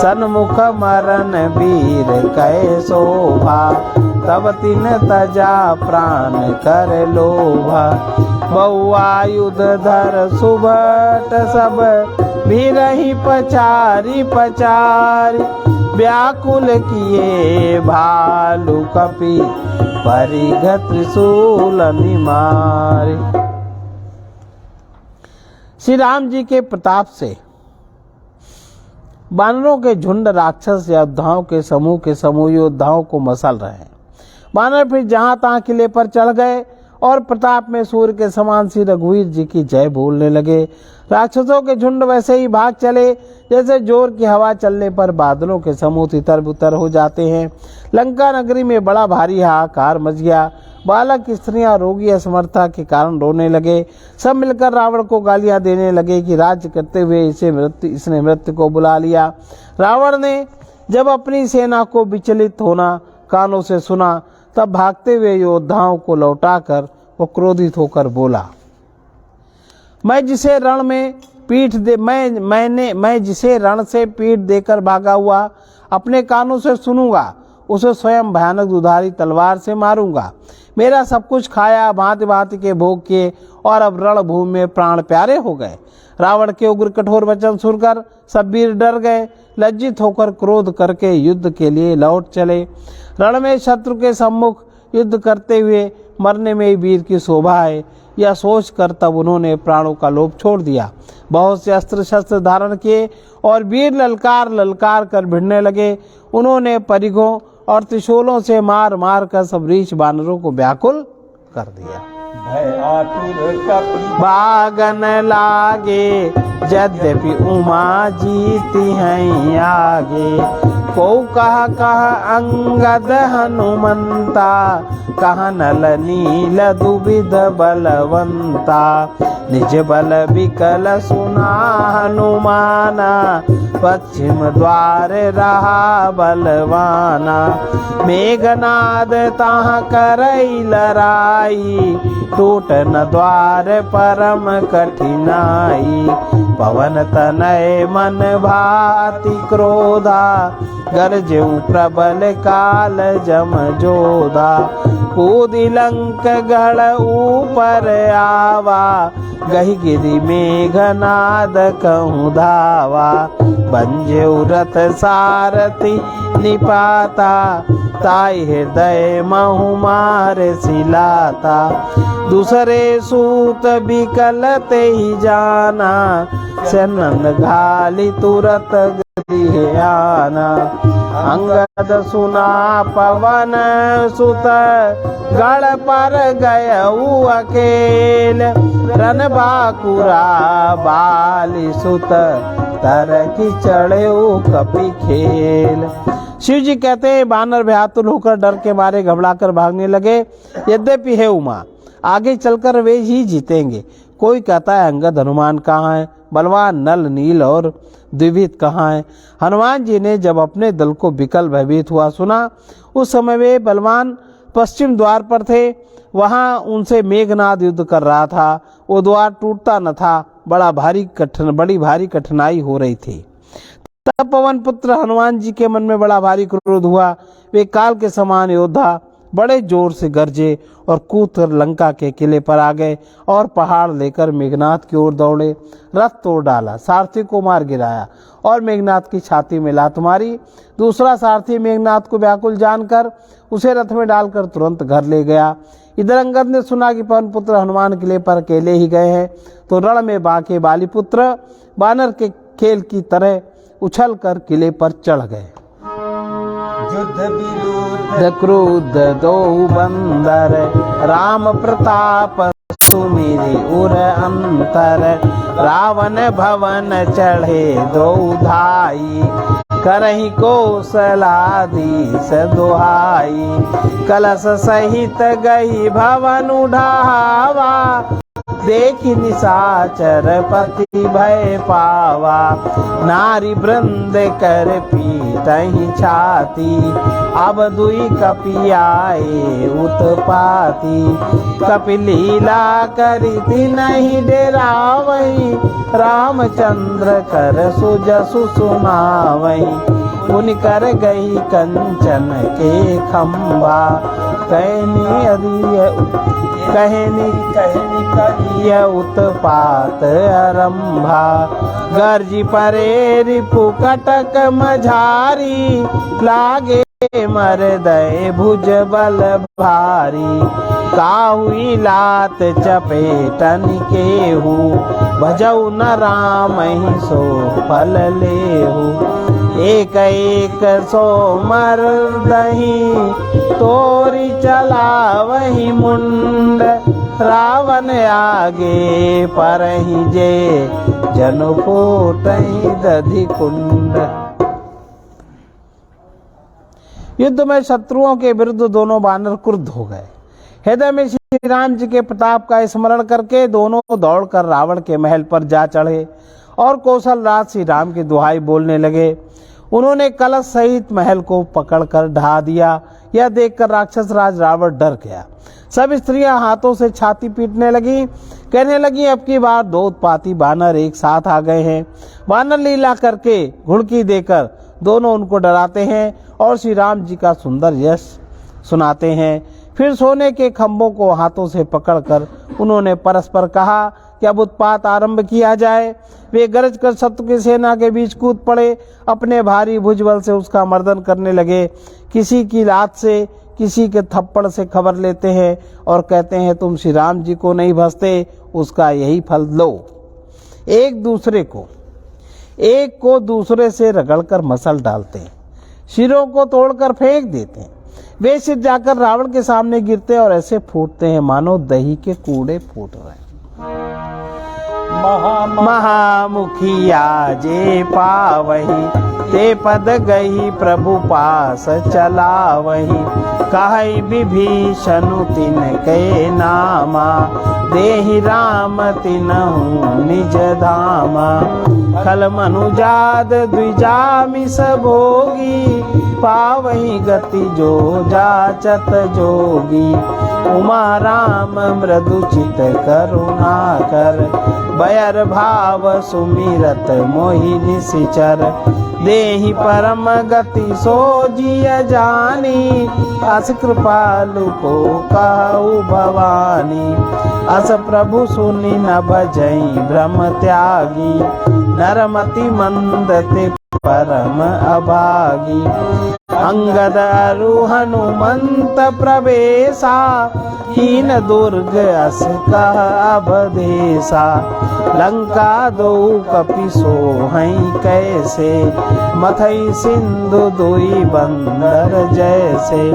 सन्मुख मरण वीर कै शोभा, तब तिन तजा प्राण कर लोभा। बहुआयुध धर सुभट सब, भीरहि पचारी पचारी। व्याकुल किए भालू कपि, परिघ त्रिशूल निमारी। श्री राम जी के प्रताप से बानरों के झुंड राक्षस योद्धाओं के समूह योद्धाओं को मसल रहे हैं। बानर फिर जहां तहां किले पर चढ़ गए और प्रताप में सूर्य के समान श्री रघुवीर जी की जय बोलने लगे। राक्षसों के झुंड वैसे ही भाग चले जैसे जोर की हवा चलने पर बादलों के समूह तितर बितर हो जाते हैं। लंका नगरी में बड़ा भारी हाहाकार मच गया। बालक स्त्रियां रोगी असमर्थता के कारण रोने लगे। सब मिलकर रावण को गालियां देने लगे कि राज्य करते हुए इसने मृत्यु को बुला लिया। रावण ने जब अपनी सेना को विचलित होना कानों से सुना, तब भागते हुए योद्धाओं को लौटाकर वो क्रोधित होकर बोला, मैं जिसे रण से पीठ देकर भागा हुआ अपने कानों से सुनूंगा, उसे स्वयं भयानक दुधारी तलवार से मारूंगा। मेरा सब कुछ खाया, भांति भांति के भोग किए और अब रणभूमि में प्राण प्यारे हो गए। रावण के उग्र कठोर वचन सुनकर सब वीर डर गए। लज्जित होकर क्रोध करके युद्ध के लिए लौट चले। रण में शत्रु के सम्मुख युद्ध करते हुए मरने में वीर की शोभा है, यह सोचकर तब उन्होंने प्राणों का लोभ छोड़ दिया। बहुत से अस्त्र शस्त्र धारण किए और वीर ललकार कर भिड़ने लगे। उन्होंने परिघों और त्रिशूलों से मार मार कर सब रीछ बानरों को व्याकुल कर दिया। भय आतुर कपि भागन लागे, यद्यपि उमा जीती हैं आगे। को कह अंगद हनुमंता, कह नल नील दुविध बलवंता। निज बल विकल सुना हनुमाना, पश्चिम द्वार रहा बलवाना। मेघनाद ताह करई लराई, टूट न द्वार परम कठिनाई। पवन तनय मन भाति क्रोधा, गरजेऊ प्रबल काल जम जोधा। कूदि लंक गढ़ ऊपर आवा, गहि गिरि मेघनाद कहूँ धावा। बंजेऊ रथ सारथी निपाता, ताई हृदय महु मार सिलाता। दूसरे सूत बिकल ते ही जाना, सनन घाली तुरत गृह आना। अंगद सुना पवन सुत, गढ़ पर गयऊ अकेल। रन बाकुरा बाली सुत, तरकी चढ़ेऊ कपि खेल। शिव जी कहते हैं बानर व्याकुल होकर डर के मारे घबराकर भागने लगे। यद्यपि हे उमा, आगे चलकर वे ही जीतेंगे। कोई कहता है अंगद हनुमान कहाँ है, बलवान नल नील और द्विविध कहाँ है। हनुमान जी ने जब अपने दल को विकल भयभीत हुआ सुना, उस समय वे बलवान पश्चिम द्वार पर थे। वहां उनसे मेघनाद युद्ध कर रहा था। वो द्वार टूटता न था, बड़ी भारी कठिनाई हो रही थी। तब पवन पुत्र हनुमान जी के मन में बड़ा भारी क्रोध हुआ। वे काल के समान योद्धा बड़े जोर से गरजे और कूदकर लंका के किले पर आ गए और पहाड़ लेकर मेघनाद की ओर दौड़े। रथ तोड़ डाला, सारथी को मार गिराया और मेघनाद की छाती में लात मारी। दूसरा सारथी मेघनाद को व्याकुल जानकर उसे रथ में डालकर तुरंत घर ले गया। इधर अंगद ने सुना कि पवन पुत्र हनुमान किले पर अकेले ही गए हैं, तो रण में बाके बाली पुत्र बानर के खेल की तरह उछल कर किले पर चढ़ गए। युद्ध विरुद्ध क्रुद्ध दो बंदर, राम प्रताप सुमिरि उर अंतर। रावण भवन चढ़े दो धाई, करहि कौशलाधीश दुहाई। कलश सहित गई भवन उठावा, देखि निशाचर पति भय पावा। नारी वृंद कर पीटहि छाती, अब दुई कपि आए उत्पाती। कपि लीला करिति नहीं डेरावहि, रामचंद्र कर सुजसु सुनावहि। पुनि कर गई कंचन के खंभा, कहनी करिय उत्पात आरंभा। गर्जी परे रिपु कटक मझारी, लागे मरदय भुज बल भारी। काहुई लात चपेटन केहू, भजऊ न राम ही सो फल लेहू। एक एक सो मर्दही, तोरी चला वही मुंड। रावण आगे परहि जे, जनु पोटहि दधि कुंड। युद्ध में शत्रुओं के विरुद्ध दोनों बानर क्रुद्ध हो गए। हृदय में श्री राम जी के प्रताप का स्मरण करके दोनों दौड़कर रावण के महल पर जा चढ़े और कौशल राज श्री राम की दुहाई बोलने लगे। उन्होंने कलश सहित महल को पकड़कर ढा दिया। यह देखकर राक्षस राज रावण डर गया। सब स्त्रियां हाथों से छाती पीटने लगी, कहने लगी अब की बार दो उत्पाती बानर एक साथ आ गए हैं। बानर लीला करके घुड़की देकर दोनों उनको डराते हैं और श्री राम जी का सुंदर यश सुनाते हैं। फिर सोने के खंभों को हाथों से पकड़कर उन्होंने परस्पर कहा कि अब उत्पात आरंभ किया जाए। वे गरज कर शत्रु की सेना के बीच कूद पड़े, अपने भारी भुजबल से उसका मर्दन करने लगे। किसी की लात से, किसी के थप्पड़ से खबर लेते हैं और कहते हैं तुम श्री राम जी को नहीं भजते, उसका यही फल लो। एक को दूसरे से रगड़कर मसल डालते हैं, सिरों को तोड़कर फेंक देते हैं। वे सिर जाकर रावण के सामने गिरते और ऐसे फूटते हैं मानो दही के कूड़े फूट रहे हैं। महामुखिया जे पावही, ते पद गई प्रभु पास चलावही। कहई विभीषणु तिन के नामा, देहि राम तिनहु निज धामा। खल मनुजाद द्विजामिस भोगी, पावही गति जो जाचत जोगी। उमा राम मृदु चित करुणा कर, बयर भाव सुमिरत मोहि निशिचर। देहि परम गति सो जिय जानी, अस कृपालु को कहु भवानी। अस प्रभु सुनि न भजई भ्रम त्यागी, नरमति मंद ते परम अभागी। अंगद अरु हनुमंत प्रवेशा, हीन दुर्ग अस कह अवधेशा। लंका दो कपि सोहई कैसे, मथई सिंधु दुई बंदर जैसे।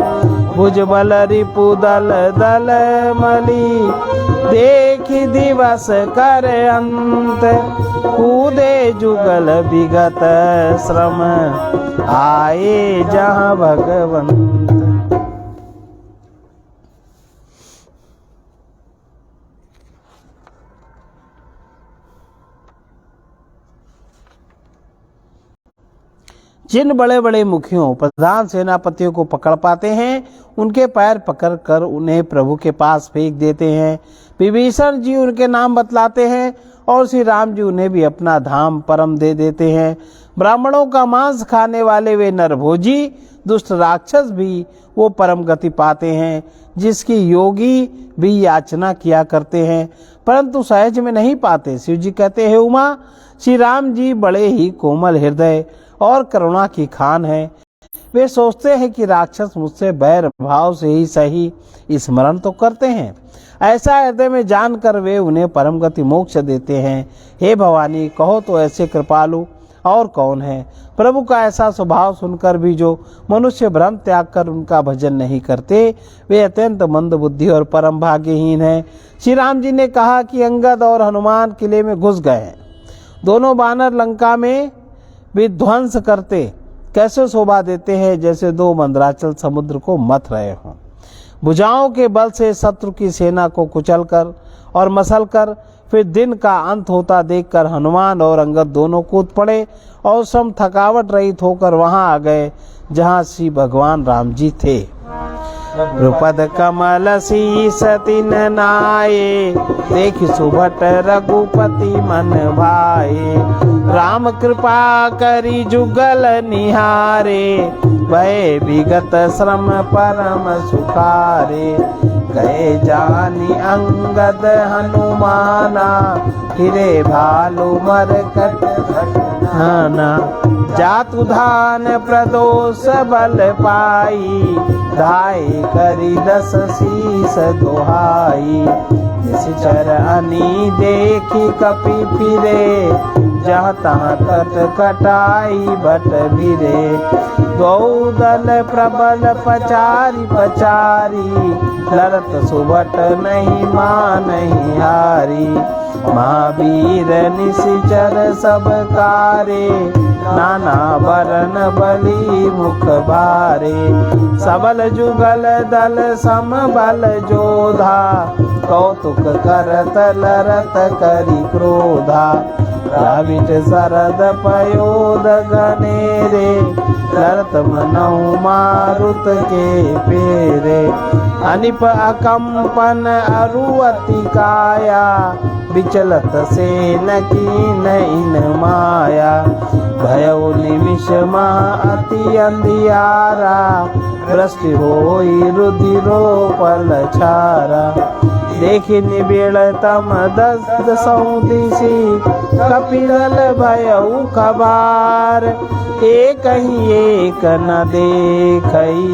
भुजबल रिपु दल दल मली, देखि दिवस कर अंत। कूदे जुगल विगत श्रम, आए जहाँ भगवंत। जिन बड़े बड़े मुखियों प्रधान सेनापतियों को पकड़ पाते हैं, उनके पैर पकड़कर उन्हें प्रभु के पास फेंक देते हैं। विभीषण जी उनके नाम बतलाते हैं और श्री राम जी उन्हें भी अपना धाम परम दे देते हैं। ब्राह्मणों का मांस खाने वाले वे नरभोजी दुष्ट राक्षस भी वो परम गति पाते हैं, जिसकी योगी भी याचना किया करते हैं, परंतु सहज में नहीं पाते। शिव जी कहते हैं, उमा श्री राम जी बड़े ही कोमल हृदय और करुणा की खान है। वे सोचते हैं कि राक्षस मुझसे बैर भाव से ही सही स्मरण तो करते हैं। ऐसा हृदय में जानकर वे उन्हें परम गति मोक्ष देते हैं। हे भवानी, कहो तो ऐसे कृपालु और कौन है। प्रभु का ऐसा स्वभाव सुनकर भी जो मनुष्य भ्रम त्याग कर उनका भजन नहीं करते, वे अत्यंत मंद बुद्धि और परम भाग्यहीन हैं। श्री राम जी ने कहा कि अंगद और हनुमान किले में घुस गए हैं। दोनों बानर लंका में विध्वंस करते कैसे शोभा देते हैं, जैसे दो मंदराचल समुद्र को मथ रहे हों। भुजाओं के बल से शत्रु की सेना को कुचलकर और मसलकर फिर दिन का अंत होता देखकर हनुमान और अंगद दोनों कूद पड़े और सम थकावट रहित होकर वहां आ गए जहां श्री भगवान राम जी थे। द्रुपद कमल शीस तिन नाये, देख सुभट रघुपति मन भाए। राम कृपा करी जुगल निहारे, भय विगत श्रम परम सुखारे। गए जानी अंगद हनुमाना, हिरे भालु मरकट घटनाना। जातु धान प्रदोष बल पाई, धाय करी दस शीस दोहाई। निश्चर अनी देखी कपि फिरे, जहाँ तहाँ कट कटाई बट भिरे। दो दल प्रबल पचारी पचारी, लड़त सुबट नहीं मानहि हारी। महावीर निशिचर सब कारे, नाना बरन बली मुख भारे। सबल जुगल दल सम बल जोधा, कौतुक करत लरत करी क्रोधा। राविट सरद पयोद गनेरे, लरत मनहु मारुत के पेरे। अनिप अकंपन अरुअति काया, विचलत से न कीन इन माया। भयउ निमिष महा अति अंधियारा, वृष्टि होई रुधिरोपल छारा। देखि निबिड़ तम दसौं दिशि, कपिल भयउ खबार। एक ही एक न देखई,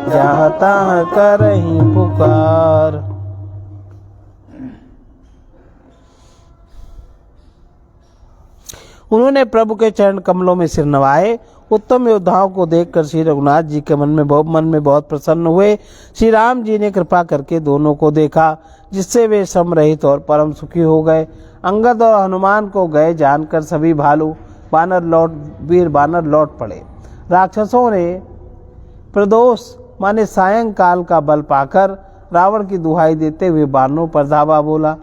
जहाँ तहाँ करही पुकार। उन्होंने प्रभु के चरण कमलों में सिर नवाए। उत्तम योद्धाओं को देखकर श्री रघुनाथ जी के मन में बहुत प्रसन्न हुए। श्री राम जी ने कृपा करके दोनों को देखा, जिससे वे श्रम रहित और परम सुखी हो गए। अंगद और हनुमान को गए जानकर सभी वीर बानर लौट पड़े। राक्षसों ने प्रदोष माने सायंकाल का बल पाकर रावण की दुहाई देते हुए बानरों पर धावा बोला।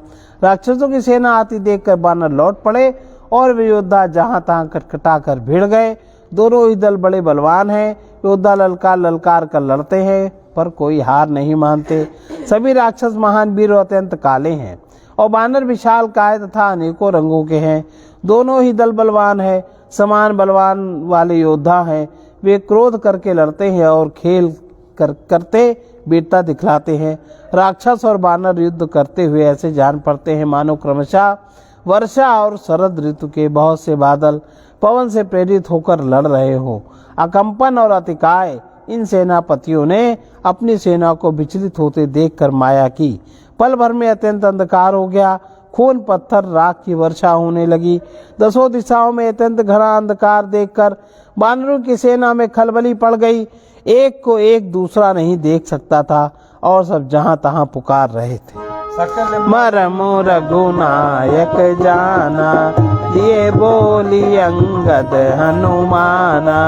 राक्षसों की सेना आती देखकर बानर लौट पड़े और वे योद्धा जहां तहां कटकटा कर भिड़ गए। दोनों ही दल बड़े बलवान हैं। योद्धा ललकार कर लड़ते हैं पर कोई हार नहीं मानते। सभी राक्षस महान वीर और अत्यंत काले हैं और बानर विशाल काय तथा अनेकों रंगों के हैं। दोनों ही दल बलवान है, समान बलवान वाले योद्धा हैं। वे क्रोध करके लड़ते हैं और खेल करते वीरता दिखलाते हैं। राक्षस और बानर युद्ध करते हुए ऐसे जान पड़ते हैं मानो क्रमशः वर्षा और शरद ऋतु के बहुत से बादल पवन से प्रेरित होकर लड़ रहे हो। अकंपन और अतिकाय इन सेनापतियों ने अपनी सेना को विचलित होते देखकर माया की। पल भर में अत्यंत अंधकार हो गया। खून पत्थर राख की वर्षा होने लगी। दसों दिशाओं में अत्यंत घना अंधकार देखकर बानरों की सेना में खलबली पड़ गई। एक को एक दूसरा नहीं देख सकता था और सब जहां तहां पुकार रहे थे। मरमु रघुनायक जाना, ये बोली अंगद हनुमाना।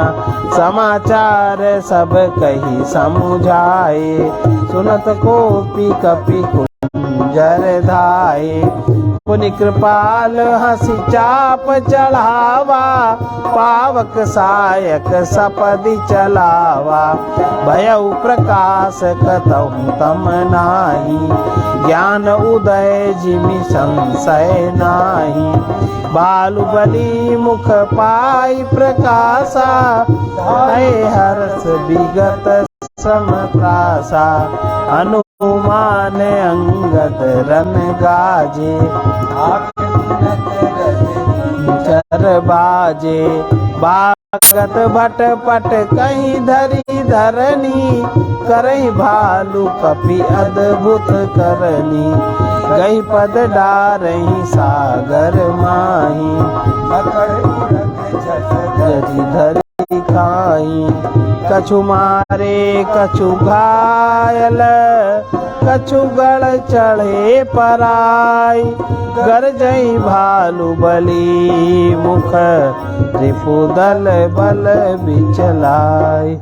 समाचार सब कही समुझाए, सुनत कोपी कपि कुंजर धाये। पुनि कृपाल हंसी चाप चढ़ावा, पावक सायक सपदि चलावा। भयउ प्रकाश कतहु तम नाही, ज्ञान उदय जिमि संशय नाही। बालुबली मुख पाई प्रकाशा, है हर्ष विगत समत्रासा। हनुमान अंगद रन गाजे, चर बाजे। बागत भट पट कहीं धरी धरनी, करही भालू कपि अद्भुत करनी। गई पद डारही सागर माही, जरी धरी खाई। कछु मारे कछु घायल, कछु गढ़ चढ़े पराई। गरजई भालू बली, मुख रिपुदल बल बिचलाई।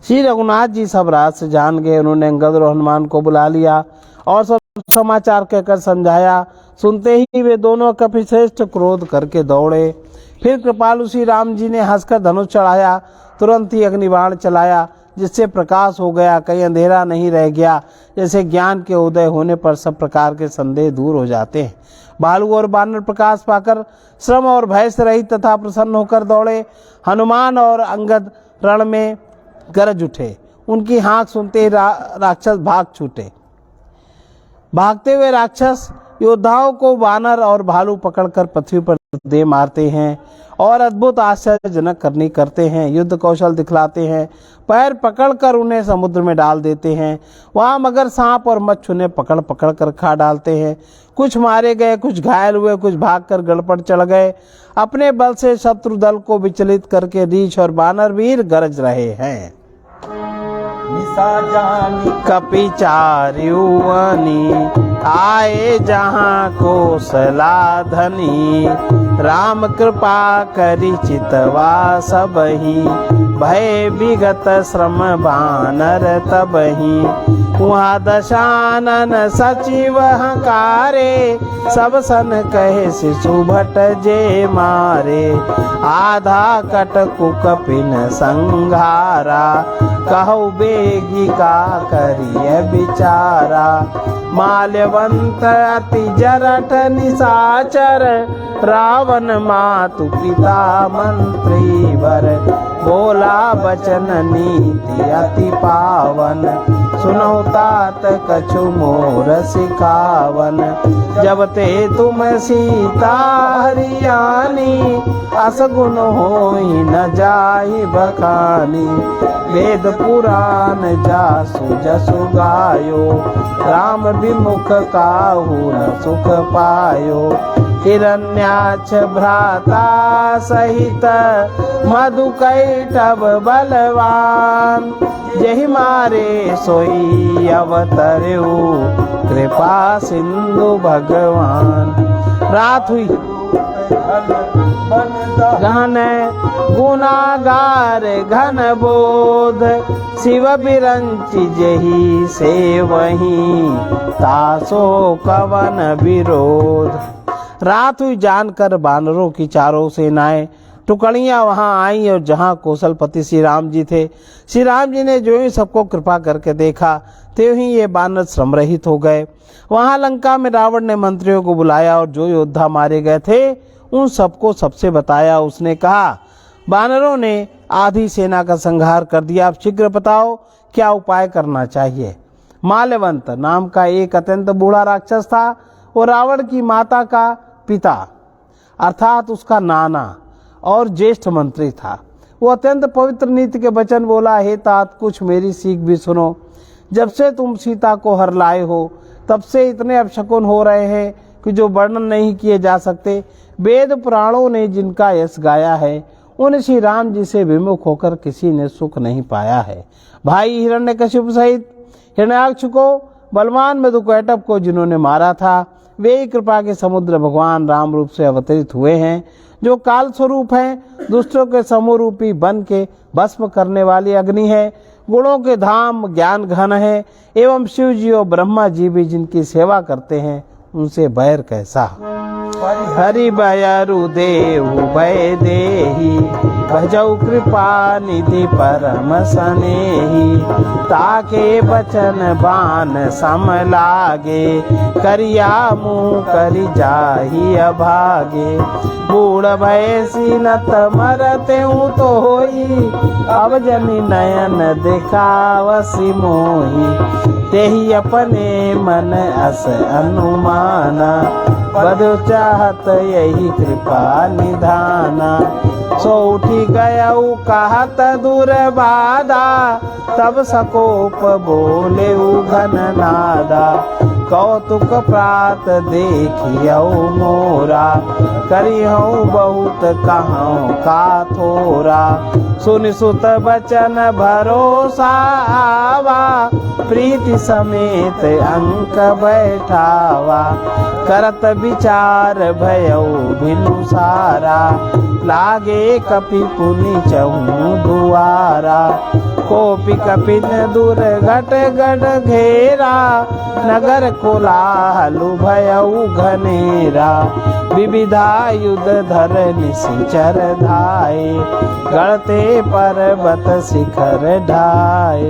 श्री रघुनाथ जी सब राज से जान गए। उन्होंने अंगद और हनुमान को बुला लिया और सब समाचार कहकर समझाया। सुनते ही वे दोनों कपिश्रेष्ठ क्रोध करके दौड़े। फिर कृपालु श्री राम जी ने हंसकर धनुष चढ़ाया। तुरंत ही अग्निबाण चलाया, जिससे प्रकाश हो गया, कहीं अंधेरा नहीं रह गया। जैसे ज्ञान के उदय होने पर सब प्रकार के संदेह दूर हो जाते हैं। भालू और बानर प्रकाश पाकर श्रम और भय से रहित तथा प्रसन्न होकर दौड़े। हनुमान और अंगद रण में गरज उठे। उनकी हाँक सुनते ही राक्षस भाग छूटे। भागते हुए राक्षस योद्धाओं को बानर और भालू पकड़कर पृथ्वी पर दे मारते हैं और अद्भुत आश्चर्यजनक करनी करते हैं। युद्ध कौशल दिखलाते हैं। पैर पकड़कर उन्हें समुद्र में डाल देते हैं। वहां मगर सांप और मच्छ उन्हें पकड़ पकड़ कर खा डालते हैं। कुछ मारे गए, कुछ घायल हुए, कुछ भागकर गड़पड़ चढ़ गए। अपने बल से शत्रु दल को विचलित करके रीछ और बानर वीर गरज रहे हैं। कपि चार्युअनी, आए जहाँ को सलाधनी। राम कृपा करि चितवा सबही, भय विगत श्रम बानर तबही। वहाँ दशानन सचिव हकारे, सब सन कहे शिशु भट जे मारे। आधा कटकु कपिन संघारा, कहु बेगी का करिय बिचारा। माल्यवंत अति जरठ निशाचर, रावण मातु पिता मंत्री वर। बोला बचन नीति अति पावन, सुनो तात कछु मोर सिखावन। जब ते तुम सीता हरियाणी, असगुन होई न जाहि बखानी। वेद पुराण जासु जसु गायो, राम विमुख काहू न सुख पायो। हिरण्याक्ष भ्राता सहित मधुकैटभ बलवान। जहि मारे सोई अवतर्यु कृपा सिंधु भगवान। रात हुई घन गुनागार घन बोध, शिव बिरंच जही से वही तासो कवन विरोध। रात हुई जानकर वानरों की चारों सेनाएं टुकड़ियां वहां आई और जहां कौशलपति श्री राम जी थे, श्री राम जी ने जो ही सबको कृपा करके देखा त्यों ही ये वानर श्रमरहित हो गए। वहां लंका में रावण ने मंत्रियों को बुलाया और जो योद्धा मारे गए थे उन सबको सबसे बताया। उसने कहा, वानरों ने आधी सेना का संहार कर दिया, अब शीघ्र बताओ क्या उपाय करना चाहिए। माल्यवंत नाम का एक अत्यंत बूढ़ा राक्षस था। वो रावण की माता का पिता अर्थात उसका नाना और ज्येष्ठ मंत्री था। वो अत्यंत पवित्र नीति के वचन बोला, हे तात कुछ मेरी सीख भी सुनो। जब से तुम सीता को हर लाए हो तब से इतने अपशकुन हो रहे हैं कि जो वर्णन नहीं किए जा सकते। वेद पुराणों ने जिनका यश गाया है उन श्री राम जी से विमुख होकर किसी ने सुख नहीं पाया है। भाई हिरण्यकशिप सहित हिरण्याक्ष को बलवान मधुकैटभ को जिन्होंने मारा था वे ही कृपा के समुद्र भगवान राम रूप से अवतरित हुए हैं, जो काल स्वरूप हैं, दुष्टों के समूह रूपी बन के भस्म करने वाली अग्नि है, गुणों के धाम ज्ञान घन है, एवं शिव जी और ब्रह्मा जी भी जिनकी सेवा करते हैं उनसे बैर कैसा। हरि बयरु देहु भय देहि, भजौ कृपा निधि परम सनेहि। ताके बचन बान सम लागे, करिया मुँह करि जाहि अभागे। बूढ़ भयसी नत मरतेउ तो होई, अब जनि नयन दिखावसी मोहि। तेहि अपने मन अस अनुमाना, बधु चाहत यही कृपा निधाना। सो उठी गयऊ कहत दूर बाधा, तब सकोप बोले घन नादा। कौतुक प्रात देखियऊ मोरा, करिहऊ बहुत कहूँ का थोरा। सुन सुत बचन भरोसा आवा, प्रीति समेत अंक बैठावा। करत विचार भयऊ भिनु सारा, लागे कपि पुनि चहु दुआरा। कोपि कपिन दुर्घट गढ़ घेरा, नगर कोलाहलु भयऊ घनेरा। विविधा युध धर निशिचर धाये, गढ़ते पर्वत शिखर ढाए।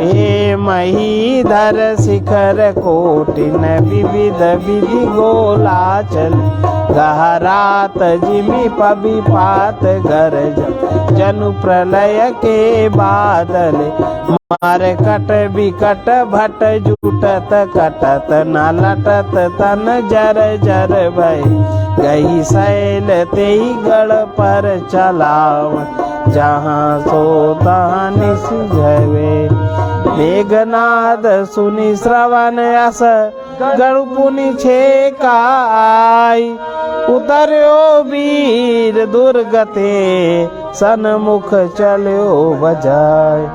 हे महीधर शिखर कोटिन, विविध विधि गोलाचल। गहरात जिमि पविपात गरज, जनु प्रलय के बादल। मरकट बिकट भट जुटत कटत, न लटत तन जर जर भय। गई शैल तेई गढ़ पर चलाव, जहाँ सो तहाँ निसिझवे। मेघनाद सुनि श्रवण अस, गढ़ पुनि छेकाई। उतर्यो वीर दुर्गते, सन्मुख चल्यो बजाय।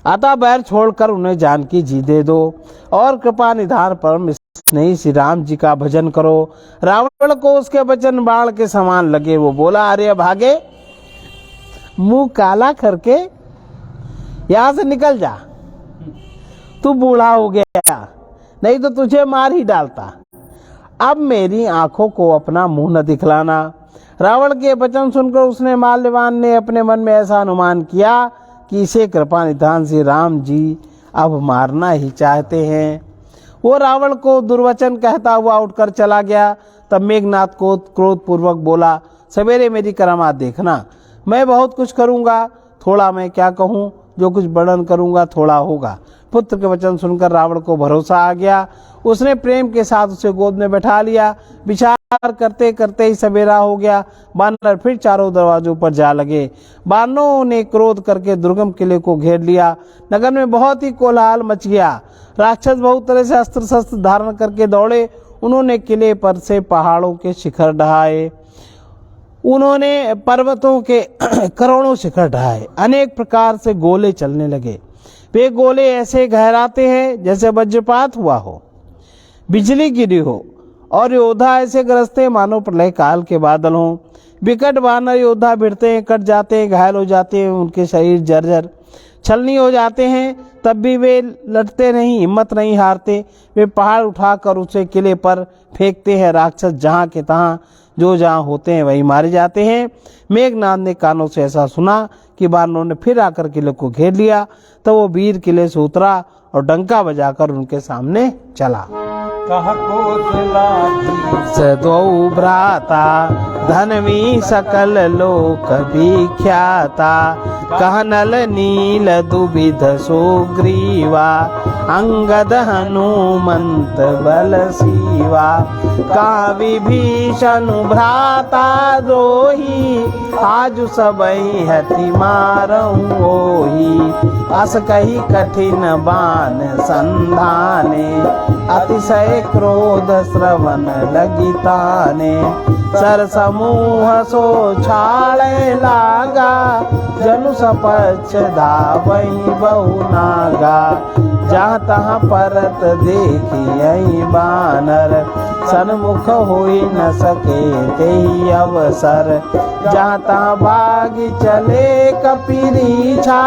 अतः बैर छोड़कर उन्हें जानकी जी दे दो और कृपा निधान परम स्नेही श्री राम जी का भजन करो। रावण को उसके वचन बाण के समान लगे। वो बोला, अरे भागे, मुंह काला करके यहां से निकल जा, तू बूढ़ा हो गया, नहीं तो तुझे मार ही डालता। अब मेरी आंखों को अपना मुंह न दिखलाना। रावण के वचन सुनकर उसने माल्यवान ने अपने मन में ऐसा अनुमान किया कि इसे कृपा निधान श्री राम जी अब मारना ही चाहते हैं। वो रावण को दुर्वचन कहता हुआ उठकर चला गया। तब मेघनाथ को क्रोध पूर्वक बोला, सवेरे मेरी करामात देखना, मैं बहुत कुछ करूंगा, थोड़ा मैं क्या कहूँ, जो कुछ वर्णन करूंगा थोड़ा होगा। पुत्र के वचन सुनकर रावण को भरोसा आ गया। उसने प्रेम के साथ उसे गोद में बैठा लिया, बिछा विचार करते करते ही सवेरा हो गया। बानर फिर चारों दरवाजों पर जा लगे। बानरों ने क्रोध करके दुर्गम किले को घेर लिया। नगर में बहुत ही कोलाहल मच गया। राक्षस बहुत तरह से अस्त्र शस्त्र धारण करके दौड़े। उन्होंने किले पर से पहाड़ों के शिखर ढहाए, उन्होंने पर्वतों के करोड़ों शिखर ढहाए। अनेक प्रकार से गोले चलने लगे। वे गोले ऐसे गहराते हैं जैसे वज्रपात हुआ हो, बिजली गिरी हो, और योद्धा ऐसे गरजते मानो प्रलय काल के बादल हों। विकट बानर योद्धा भिड़ते हैं, कट जाते हैं, घायल हो जाते हैं, उनके शरीर जर्जर छलनी हो जाते हैं, तब भी वे लड़ते नहीं, हिम्मत नहीं हारते। वे पहाड़ उठाकर उसे किले पर फेंकते हैं। राक्षस जहाँ के तहाँ जो जहाँ होते हैं वहीं मारे जाते हैं। मेघनाद ने कानों से ऐसा सुना कि बानरों ने फिर आकर किले को घेर लिया। तो वो वीर किले से उतरा और डंका बजाकर उनके सामने चला। कह कोसला सदौ भ्राता धनवी सकल लोक विख्याता, कहनल नील दुविध सुग्रीवा, अंगद हनुमंत बल सीवा, का विभीषण भ्राता द्रोही, आज सबई हति मारऊ ओही, अस कही कठिन बान संधाने, अतिशय क्रोध श्रवण लगिताने, सर समूह सो छाड़े लागा, जनु सपक्ष धावई बहु नागा, जहाँ तहाँ परत देखियई बानर, सन्मुख होई न सके तेहि अवसर, जहाँ तहाँ भागी चले कपिरीछा,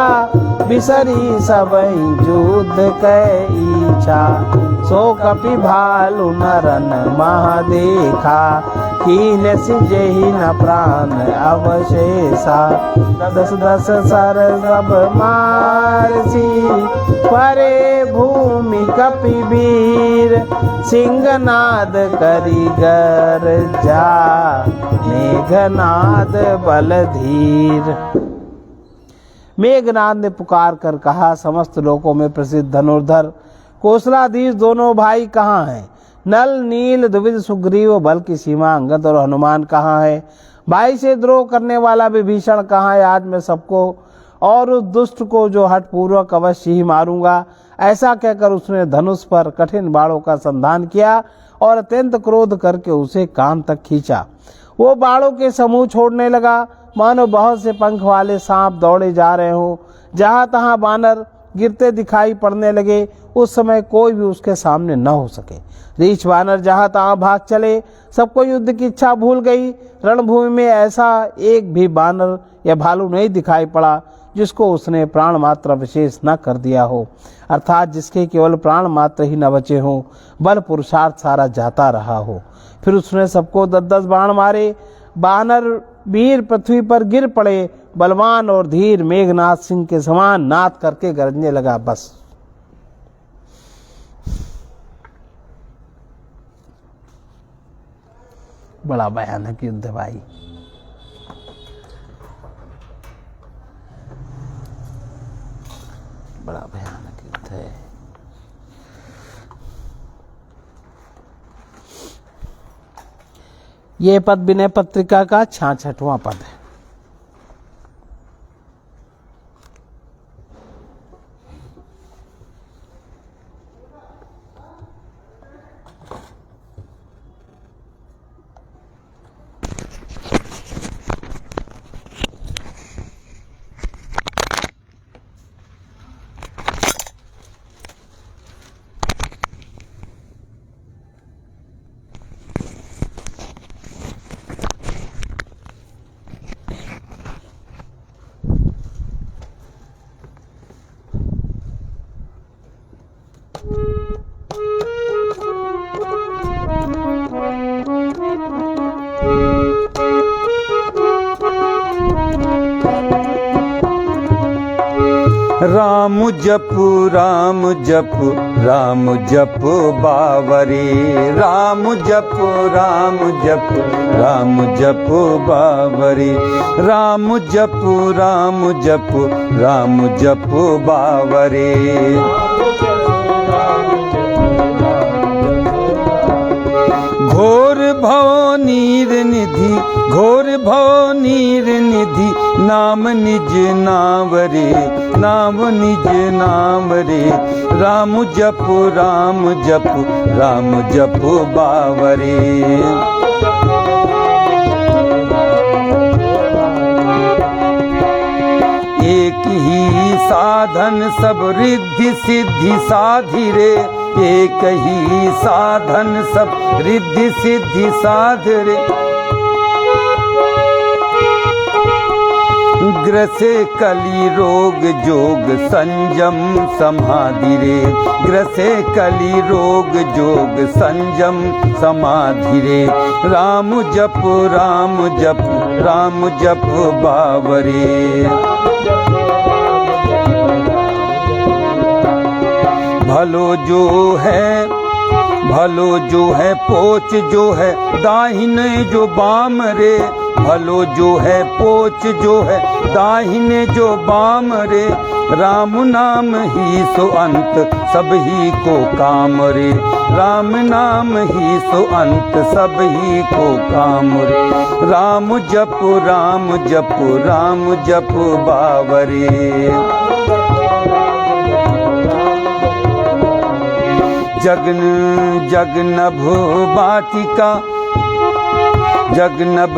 बिसरी सबई युद्ध कै इच्छा, सो कपि भालु नरन मह देखा, कीन सिजेहि न प्राण अवशेषा, दस दस सर सब मारसी, परे भूमि कपि वीर, सिंहनाद करि गर्जा, मेघनाद बलधीर। मेघनाद ने पुकार कर कहा, समस्त लोकों में प्रसिद्ध धनुर्धर कौशलाधीश दोनों भाई कहाँ हैं? नल नील द्विविध सुग्रीव बल की सीमा अंगद और हनुमान कहाँ है? भाई से द्रोह करने वाला विभीषण कहाँ है? आज मैं सबको और उस दुष्ट को जो हठपूर्वक अवश्य ही मारूंगा। ऐसा कहकर उसने धनुष पर कठिन बाणों का संधान किया और अत्यंत क्रोध करके उसे कान तक खींचा। वो बाणों के समूह छोड़ने लगा, मानो बहुत से पंख वाले सांप दौड़े जा रहे हों। जहां तहां बानर गिरते दिखाई पड़ने लगे। उस समय कोई भी उसके सामने न हो सके। रीछ बानर जहां तहां भाग चले। सबको युद्ध की इच्छा भूल गई। रणभूमि में ऐसा एक भी बानर या भालू नहीं दिखाई पड़ा जिसको उसने प्राण मात्र विशेष न कर दिया हो, अर्थात जिसके केवल प्राण मात्र ही न बचे हों, बल पुरुषार्थ सारा जाता रहा हो। फिर उसने सबको 10-10 बाण मारे। बानर वीर पृथ्वी पर गिर पड़े। बलवान और धीर मेघनाद सिंह के समान नाद करके गरजने लगा। बस बड़ा भयानक युद्ध है भाई। बड़ा भयानक युद्ध है। ये पद विनय पत्रिका का 66वां पद है। राम जप राम जप राम जप बावरी, राम जप राम जप राम जप बावरी, राम जप राम जप राम जप बावरी। घोर भव नीर निधि, घोर भव नीर निधि, नाम निज नाम रे, नाम निज नाम रे। राम जप राम जप, राम जप बावरे। एक ही साधन सब रिद्धि सिद्धि साधि रे, एक ही साधन सब रिद्धि सिद्धि साध रे। ग्रसे कली रोग जोग संयम समाधि रे, ग्रसे कली रोग जोग संयम समाधि रे। राम जप राम जप, राम जप बावरे। भलो जो है, भलो जो है पोच जो है दाहिने जो बाम रे, भलो जो है पोच जो है दाहिने जो बाम रे। राम नाम ही सो अंत सब ही को काम रे, राम नाम ही सो अंत सब ही को काम रे। राम जप राम जप, राम जप बावरे। जगन जगनभ बाटिका, जगनभ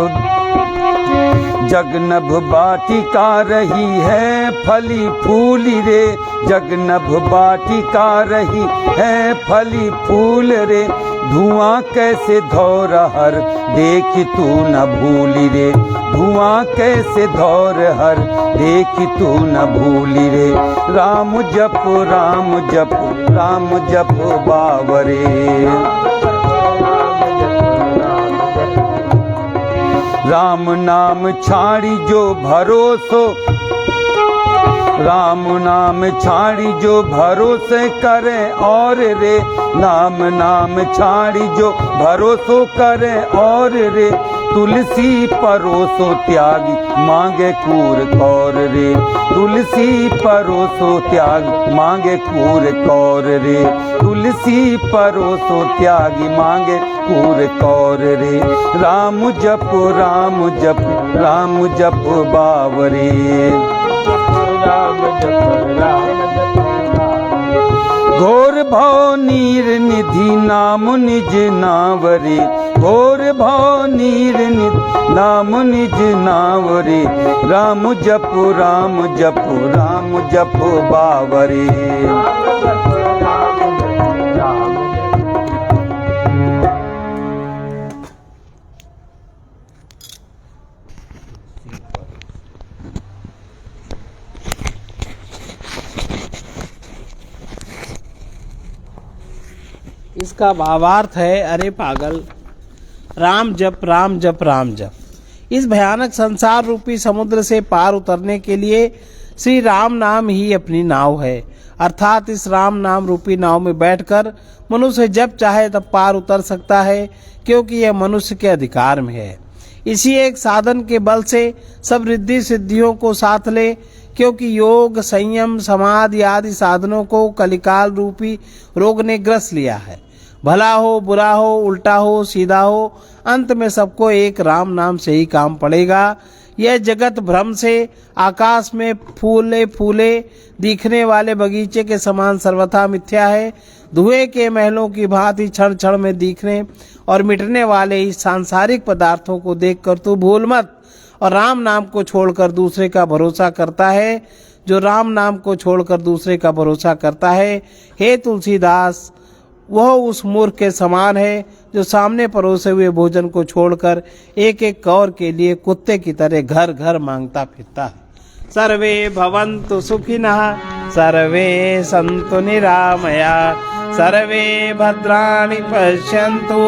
जगनभ बाटिका रही है फली फूली रे, जगनभ बाटिका रही है फली फूल रे। धुआं कैसे धौर हर देख तू न भूली रे, धुआं कैसे धौर हर देख तू न भूली रे। राम जप राम जप, राम जप बावरे। राम नाम छाड़ी जो भरोसो, राम नाम छाड़ी जो भरोसे करे और रे, नाम नाम छाड़ी जो भरोसो करे और रे। तुलसी परोसो त्यागी मांगे कूर कौर रे, तुलसी परोसो त्यागी मांगे कूर कौर रे। तुलसी परोसो त्यागी मांगे कूर कौर रे। राम जप राम जप, राम जप बावरे। राम जप राम जप। घोर भव नीर निधि नाम निज नावरे, घोर भव नीर निधि नाम निज नावरे। राम जप राम जप, राम जप बावरे। इसका भावार्थ है, अरे पागल, राम जप राम जप राम जप। इस भयानक संसार रूपी समुद्र से पार उतरने के लिए श्री राम नाम ही अपनी नाव है। अर्थात इस राम नाम रूपी नाव में बैठकर मनुष्य जब चाहे तब पार उतर सकता है, क्योंकि यह मनुष्य के अधिकार में है। इसी एक साधन के बल से सब रिद्धि सिद्धियों को साथ ले, क्योंकि योग संयम समाधि आदि साधनों को कलिकाल रूपी रोग ने ग्रस लिया है। भला हो बुरा हो उल्टा हो सीधा हो, अंत में सबको एक राम नाम से ही काम पड़ेगा। यह जगत भ्रम से आकाश में फूले फूले दिखने वाले बगीचे के समान सर्वथा मिथ्या है। धुएं के महलों की भांति क्षण क्षण में दिखने और मिटने वाले इस सांसारिक पदार्थों को देखकर तू भूल मत और राम नाम को छोड़कर दूसरे का भरोसा करता है। जो राम नाम को छोड़कर दूसरे का भरोसा करता है, हे तुलसीदास, वह उस मूर्ख के समान है जो सामने परोसे हुए भोजन को छोड़कर एक एक कौर के लिए कुत्ते की तरह घर घर मांगता फिरता है। सर्वे भवन्तु सुखिनः, सर्वे सन्तु निरामया, सर्वे भद्राणि पश्यन्तु,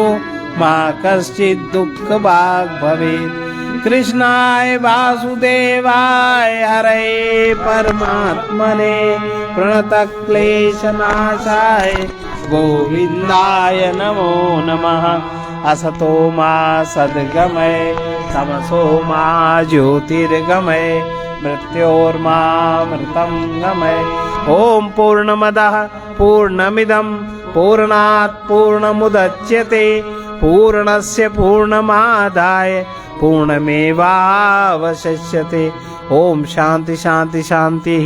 मा कश्चित् दुःखभाग् भवेत्। कृष्णाय वासुदेवाय हरे परमात्मने प्रणतक्लेशनाशाय गोविन्दाय नमो नमः। असतो मा सद्गमय तमसो मा ज्योतिर्गमय मृत्योर्मा मृतं गमय। ओम पूर्णमदः पूर्णमिदं पूर्णात् पूर्णमुदच्यते पूर्णस्य पूर्णमादाय पूर्णमेवावशिष्यते। ओम शांति शांति शांति।